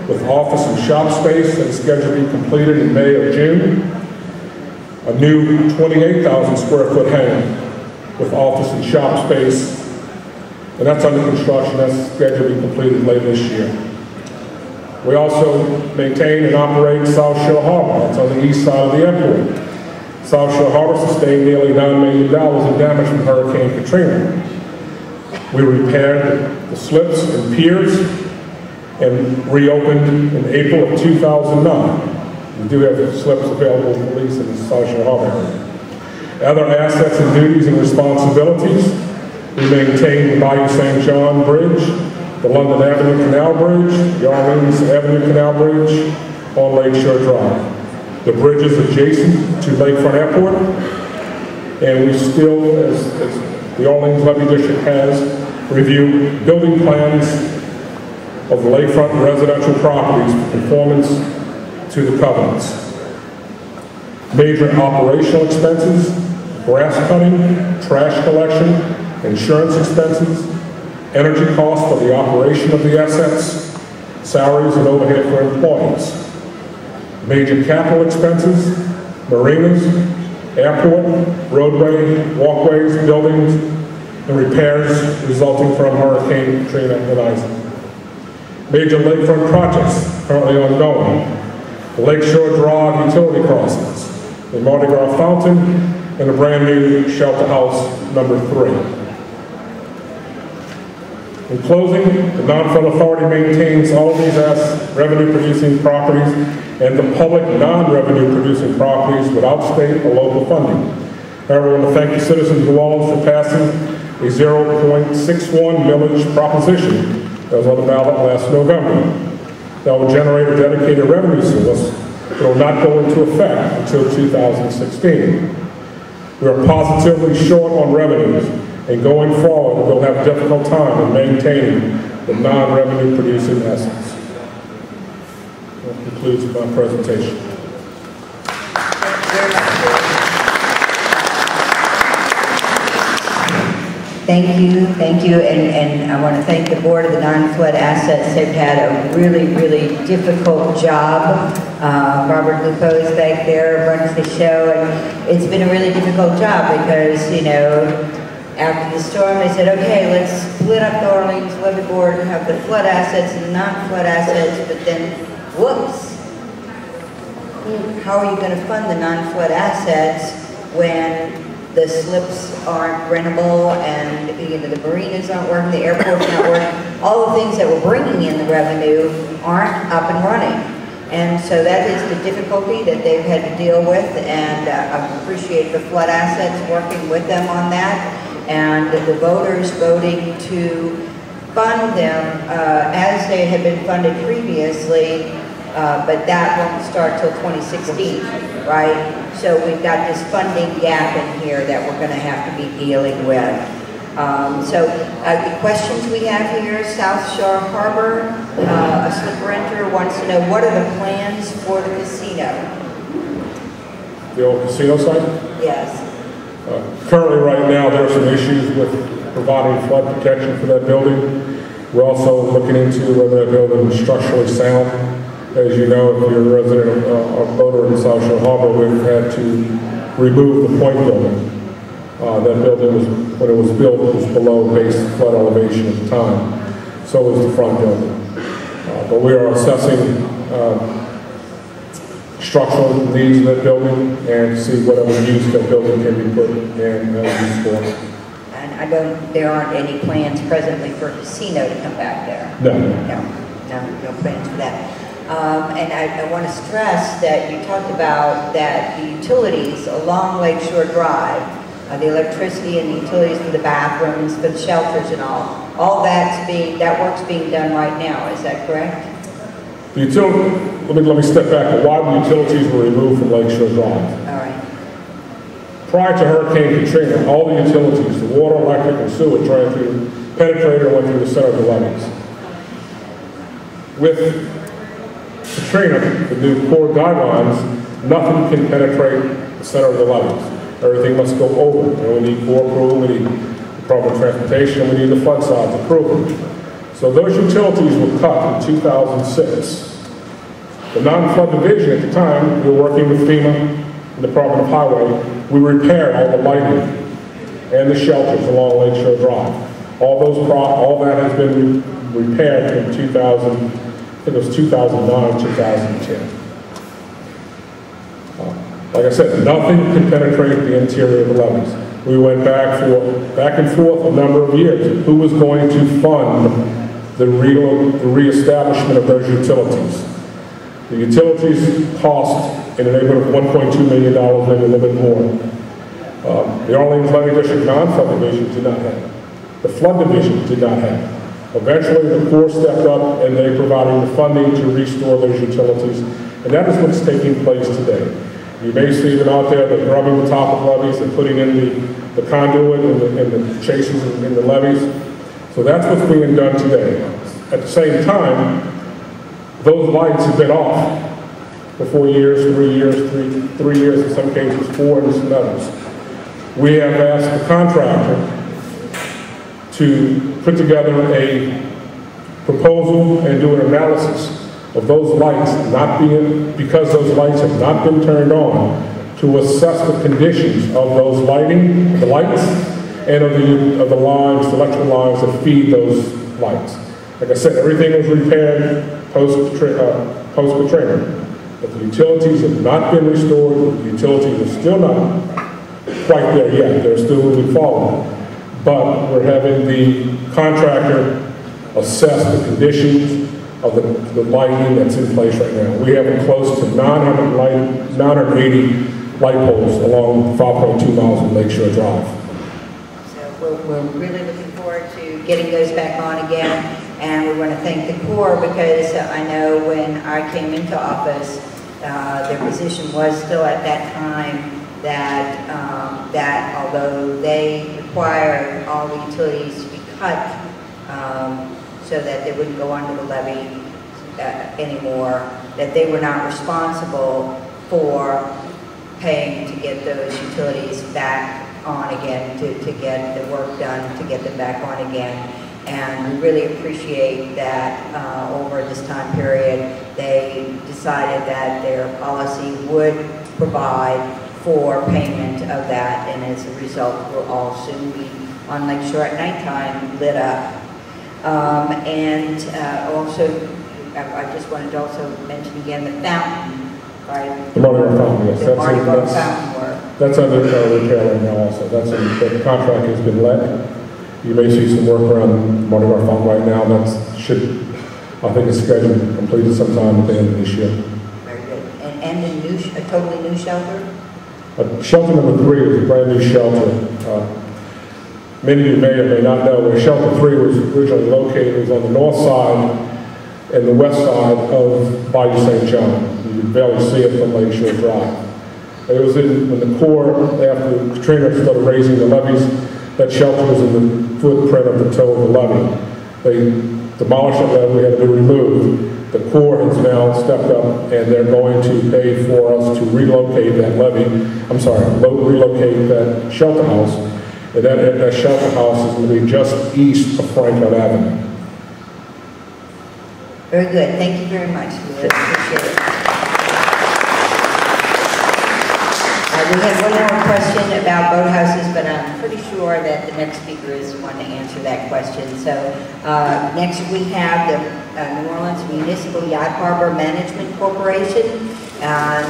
with office and shop space that is scheduled to be completed in May or June. A new 28,000 square foot hangar with office and shop space, and that's under construction. That's scheduled to be completed later this year. We also maintain and operate South Shore Harbor. That's on the east side of the airport. South Shore Harbor sustained nearly $9 million in damage from Hurricane Katrina. We repaired the slips and piers and reopened in April of 2009. We do have slips available for lease in the South Shore Harbor area. Other assets and duties and responsibilities, we maintain the Bayou St. John Bridge, the London Avenue Canal Bridge, the Orleans Avenue Canal Bridge on Lakeshore Drive. The bridge is adjacent to Lakefront Airport, and we still, as the Orleans Levy District has, review building plans of the lakefront residential properties for conformance to the covenants. Major operational expenses, grass cutting, trash collection, insurance expenses, energy costs for the operation of the assets, salaries and overhead for employees. Major capital expenses, marinas, airport, roadway, walkways, buildings, and repairs resulting from Hurricane Katrina and Isaac. Major lakefront projects currently ongoing. The Lakeshore Drive utility crossings, the Mardi Gras fountain, and a brand new shelter house number 3. In closing, the non-federal authority maintains all of these revenue-producing properties and the public non-revenue producing properties without state or local funding. However, I want to thank the citizens of New Orleans for passing a 0.61 millage proposition that was on the ballot last November. That will generate a dedicated revenue source that will not go into effect until 2016. We are positively short on revenues, and going forward, we'll have a difficult time in maintaining the non-revenue producing assets. That concludes my presentation. Thank you, and I want to thank the Board of the Non-Flood Assets. They've had a really, really difficult job. Robert Lupo is back there, runs the show, and it's been a really difficult job because, you know, after the storm, they said, okay, let's split up the Orleans Levee Board and have the flood assets and the non-flood assets, but then, whoops. How are you going to fund the non-flood assets when the slips aren't rentable and the marinas aren't working, the airport's not working, all the things that were bringing in the revenue aren't up and running. And so that is the difficulty that they've had to deal with, and I appreciate the flood assets working with them on that, and the voters voting to fund them as they had been funded previously, but that won't start till 2016, right? So we've got this funding gap in here that we're going to have to be dealing with. The questions we have here, South Shore Harbor, a slip renter wants to know, what are the plans for the casino? The old casino site? Yes. Currently, right now, there are some issues with providing flood protection for that building. We're also looking into whether that building is structurally sound. As you know, if you're a resident or voter in South Shore Harbor, we've had to remove the point building. That building was, when it was built, it was below base flood elevation at the time. So was the front building. But we are assessing structural needs of that building and see whatever use that building can be put in use for. And there aren't any plans presently for a casino to come back there? No. No plans for that. And I want to stress that you talked about that the utilities along Lakeshore Drive, the electricity and the utilities for the bathrooms, for the shelters and all that work's being done right now, is that correct? The let me step back. Why the utilities were removed from Lakeshore Drive. All right. Prior to Hurricane Katrina, all the utilities, the water, electric, and sewer, penetrated and went through the center of the levees. With Katrina, the new core guidelines, nothing can penetrate the center of the levees. Everything must go over. And we need core approval, we need the Department of Transportation, and we need the flood sides approval. So those utilities were cut in 2006. The non-flood division at the time, we were working with FEMA and the Department of Highway. We repaired all the lighting and the shelters along Lakeshore Drive. All that has been repaired in 2000. I think it was 2009, 2010. Like I said, nothing can penetrate the interior of the levees. We went back and forth a number of years. Who was going to fund the reestablishment of those utilities? The utilities cost in the neighborhood of $1.2 million, maybe a little bit more. The Orleans Levee District non-flood division did not have it. The flood division did not have it. Eventually, the Corps stepped up and they provided the funding to restore those utilities, and that is what's taking place today. You may see them out there, they're grubbing the top of levees, they're putting in the conduit and the chases in the levees. So that's what's being done today. At the same time, those lights have been off for 4 years, 3 years, three years, in some cases 4 and some others. We have asked the contractor to put together a proposal and do an analysis of those lights because those lights have not been turned on, to assess the conditions of those lights, and of the lines, the electrical lines that feed those lights. Like I said, everything was repaired post-Katrina, but the utilities have not been restored. The utilities are still not quite there yet. They're still moving forward. But we're having the contractor assess the conditions of the lighting that's in place right now. We have close to 980 light poles along 5.2 miles of Lakeshore Drive. So we're really looking forward to getting those back on again, and we want to thank the Corps because I know when I came into office, their position was still at that time that although they require all the utilities to be cut, so that they wouldn't go under the levy anymore, that they were not responsible for paying to get those utilities back on again, to get the work done, to get them back on again. And we really appreciate that over this time period, they decided that their policy would provide for payment of that, and as a result, we'll all soon be on Lake Shore at nighttime lit up. Also, I just wanted to also mention again the fountain, right? The Mardi Gras fountain, yes. The Mardi Gras fountain work. That's under retailing now also. The contract has been let. You may see some work around Mardi Gras fountain right now. That should, I think, is scheduled to be completed sometime at the end of this year. Very good. And a totally new shelter? Shelter number 3 is a brand new shelter. Many of you may or may not know where Shelter 3 was originally located. It was on the north side and the west side of Bayou St. John. You can barely see it from Lake Shore Drive. It was when the Corps, after Katrina started raising the levees, that shelter was in the footprint of the toe of the levee. They demolished that levee, had to be removed. The Corps has now stepped up and they're going to pay for us to relocate that levee, relocate that shelter house. And that shelter house is going to be just east of Franklin Avenue. Very good. Thank you very much. We really appreciate it. We have one more question about boathouses, but I'm pretty sure that the next speaker is one to answer that question. So next we have the New Orleans Municipal Yacht Harbor Management Corporation.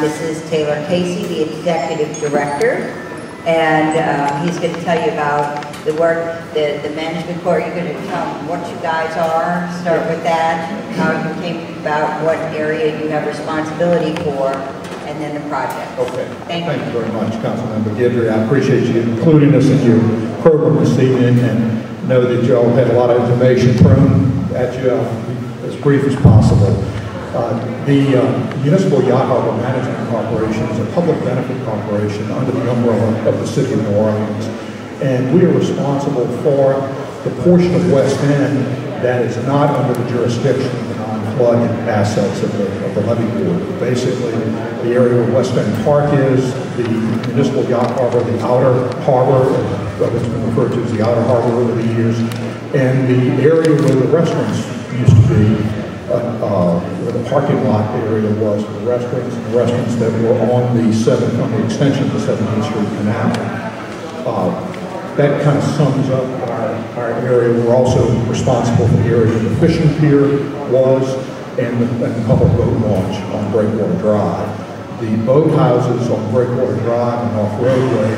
This is Taylor Casey, the Executive Director. And he's going to tell you about the work, the management corps. You're going to tell him what you guys are, start with that, how you came about, what area you have responsibility for, and then the project. Okay. Thank you very much, Councilmember Guidry. I appreciate you including us in your program this evening, and know that you all had a lot of information thrown at you. As brief as possible. The Municipal Yacht Harbor Management Corporation is a public benefit corporation under the umbrella of the City of New Orleans. And we are responsible for the portion of West End that is not under the jurisdiction of the non-flood assets of the levee board. Basically, the area where West End Park is, the Municipal Yacht Harbor, the outer harbor, what's been referred to as the outer harbor over the years, and the area where the restaurants used to be, where the parking lot area was for the restaurants, and the restaurants that were on the extension of the 17th Street Canal. That kind of sums up our area. We're also responsible for the area where the fishing pier was and the public boat launch on Breakwater Drive. The boathouses on Breakwater Drive and off Roadway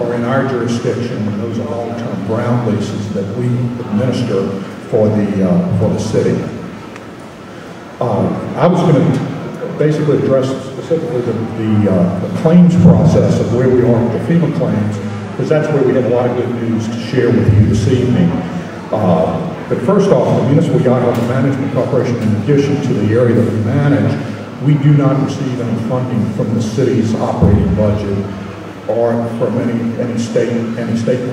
are in our jurisdiction, and those are long-term ground leases that we administer for the city. I was going to basically address specifically the claims process of where we are with the FEMA claims, because that's where we have a lot of good news to share with you this evening. But first off, the Municipal Yacht Harbor Management Corporation, in addition to the area that we manage, we do not receive any funding from the city's operating budget or from any state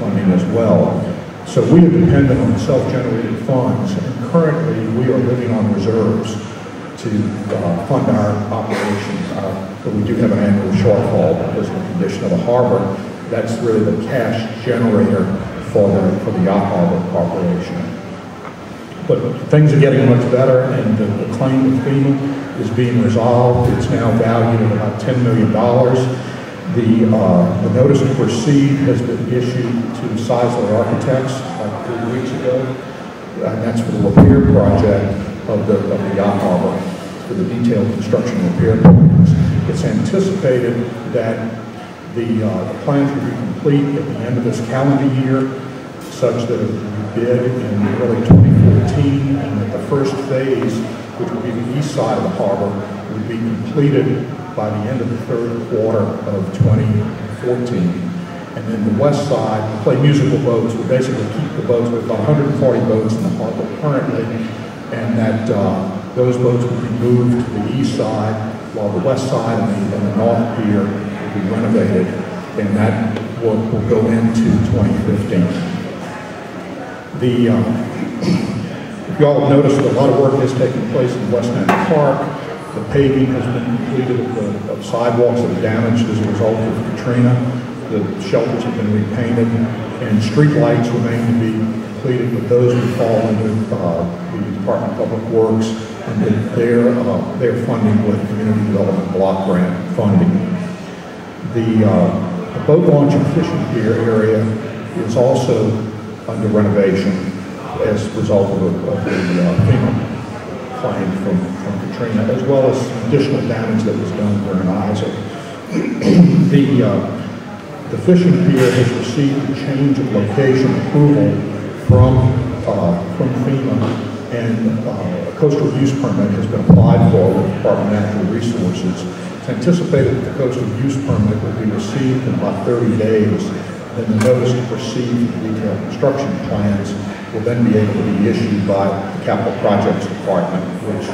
funding as well. So we are dependent on self-generated funds, and currently we are living on reserves to fund our operations. But we do have an annual shortfall because of the condition of the harbor. That's really the cash generator for the Yacht Harbor Corporation. But things are getting much better, and the claim with FEMA is being resolved. It's now valued at about $10 million. The notice to proceed has been issued to Seisler Architects like 3 weeks ago, and that's for the repair project of the Yacht Harbor, for the detailed construction and repair plans. It's anticipated that the plans will be complete at the end of this calendar year, such that it will be bid in early 2014, and that the first phase, which will be the east side of the harbor, will be completed by the end of the third quarter of 2014. And then the west side, play musical boats. We basically keep the boats. We have about 140 boats in the harbor currently, and that those boats will be moved to the east side, while the west side and the north pier will be renovated, and that will go into 2015. The You all have noticed that a lot of work has taken place in West End Park. The paving has been completed of sidewalks that were damaged as a result of Katrina. The shelters have been repainted, and street lights remain to be completed, but those would fall under the Department of Public Works and their funding with Community Development Block Grant funding. The boat launch and fishing pier area is also under renovation as a result of the FEMA claim from Katrina, as well as additional damage that was done during Isaac. The fishing pier has received a change of location approval from FEMA, and a coastal use permit has been applied for with the Department of Natural Resources. It's anticipated that the coastal use permit will be received in about 30 days. Then the notice to proceed with detailed construction plans will then be able to be issued by the Capital Projects Department, which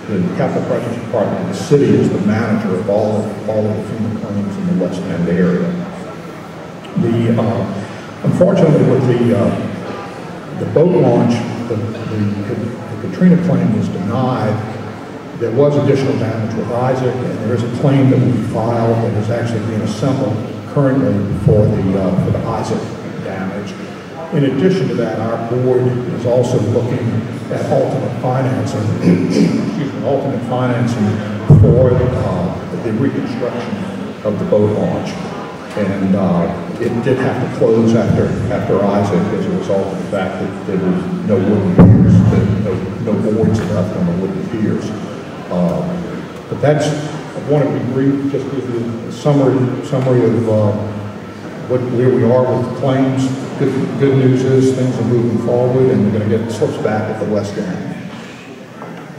the Capital Projects Department of the city is the manager of all of the FEMA claims in the West End area. Unfortunately, with the boat launch, the Katrina claim was denied. There was additional damage with Isaac, and there is a claim that will be filed that is actually being assembled currently for the Isaac damage. In addition to that, our board is also looking at alternate financing, alternate financing for the reconstruction of the boat launch. And it did have to close after Isaac as a result of the fact that there was no wooden piers, no boards left on the wooden piers. But that's, I want to be brief, just give you a summary of where we are with the claims. Good news is things are moving forward, and we're going to get slips back at the West End.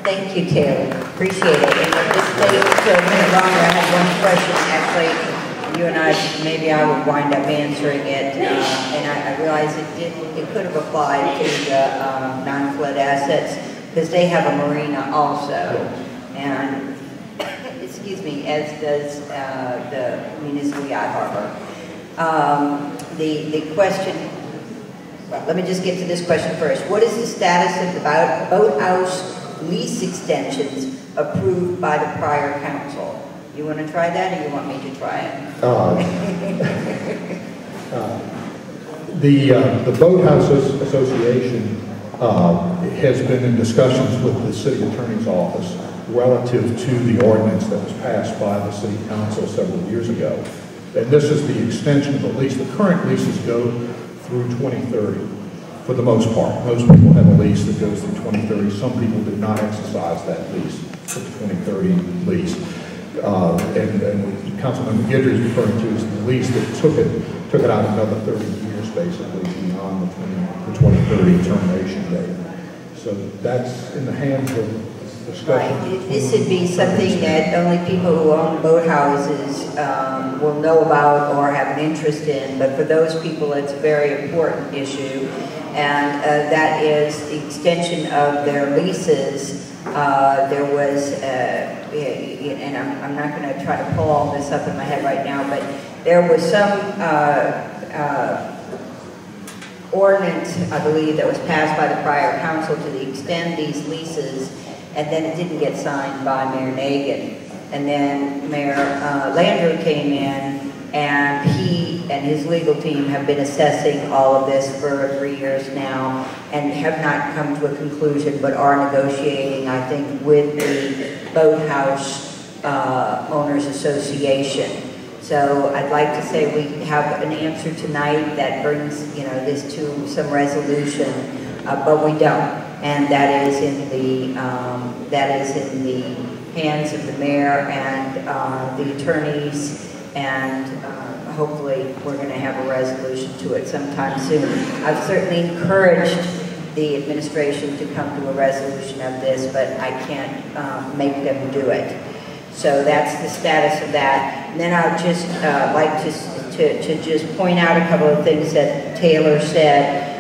Thank you, Taylor. Appreciate it. And at this stage, so a minute longer, I have one question. Actually, you and I, maybe I would wind up answering it. And I realize it could have applied to the non-flood assets, because they have a marina also. And, excuse me, as does the Municipal Yacht Harbor. The question, well, let me just get to this question first. What is the status of the boathouse lease extensions approved by the prior council? You want to try that, or you want me to try it? The Boathouse Association has been in discussions with the city attorney's office relative to the ordinance that was passed by the city council several years ago. And this is the extension of the lease. The current leases go through 2030 for the most part. Most people have a lease that goes through 2030. Some people did not exercise that lease, the 2030 lease. And what Councilman McGidry is referring to is the lease that took it out another 30 years, basically, beyond the 2030 termination date. So that's in the hands of discussion. Right. This would be something that only people who own boathouses will know about or have an interest in, but for those people it's a very important issue, and that is the extension of their leases. There was, and I'm not going to try to pull all this up in my head right now, but there was some ordinance, I believe, that was passed by the prior council to extend these leases, and then it didn't get signed by Mayor Nagin. And then Mayor Landrieu came in, and he and his legal team have been assessing all of this for 3 years now, and have not come to a conclusion, but are negotiating, I think, with the Boathouse Owners Association. So I'd like to say we have an answer tonight that brings, this to some resolution, but we don't. And that is in the hands of the mayor and the attorneys, and hopefully we're going to have a resolution to it sometime soon. I've certainly encouraged the administration to come to a resolution of this, but I can't make them do it. So that's the status of that. And then I'd just like to just point out a couple of things that Taylor said.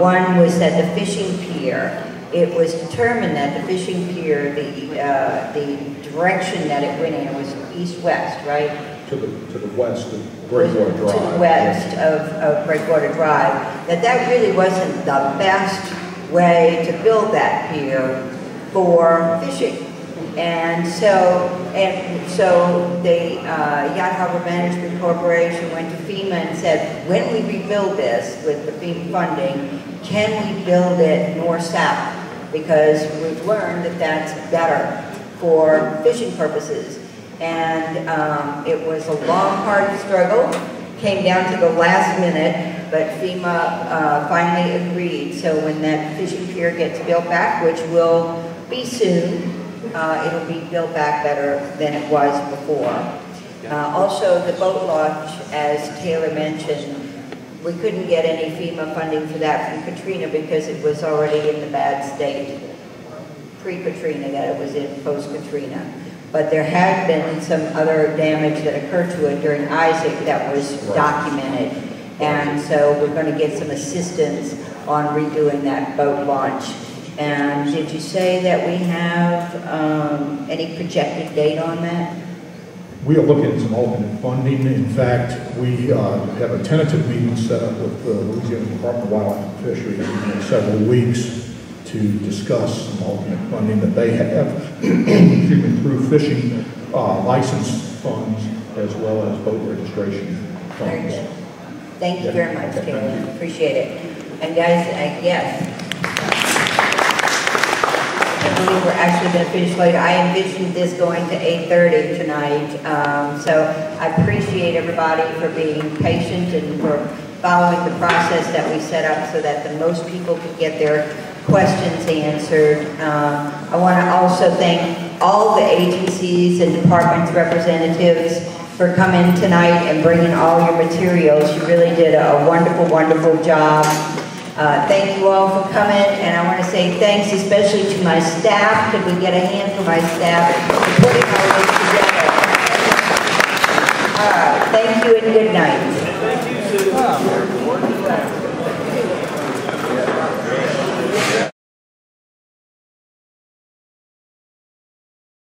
One was that the fishing pier, it was determined that the fishing pier, the direction that it went in was east-west, right? To the west of Breakwater Drive. To the west of Breakwater Drive. That really wasn't the best way to build that pier for fishing. And so the Yacht Harbor Management Corporation went to FEMA and said, when we rebuild this with the FEMA funding, can we build it north-south? Because we've learned that that's better for fishing purposes. And it was a long, hard struggle, came down to the last minute, but FEMA finally agreed. So when that fishing pier gets built back, which will be soon, it'll be built back better than it was before. Also, the boat launch, as Taylor mentioned, we couldn't get any FEMA funding for that from Katrina because it was already in the bad state, pre-Katrina, that it was in post-Katrina. But there had been some other damage that occurred to it during Isaac that was documented. And so we're going to get some assistance on redoing that boat launch. And did you say that we have any projected date on that? We are looking at some alternate funding. In fact, we have a tentative meeting set up with the Louisiana Department of Wildlife and Fisheries in several weeks to discuss some alternate funding that they have through fishing license funds as well as boat registration funds. Very good. Thank you very much, Taylor. Appreciate it. And guys, yes. I believe we're actually going to finish later. I envisioned this going to 8:30 tonight. So I appreciate everybody for being patient and for following the process that we set up so that the most people could get their questions answered. I want to also thank all the agencies and departments representatives for coming tonight and bringing all your materials. You really did a wonderful, wonderful job. Thank you all for coming, and I want to say thanks especially to my staff. Could we get a hand for my staff for putting all this together? Thank you and good night. Thank you, Sue.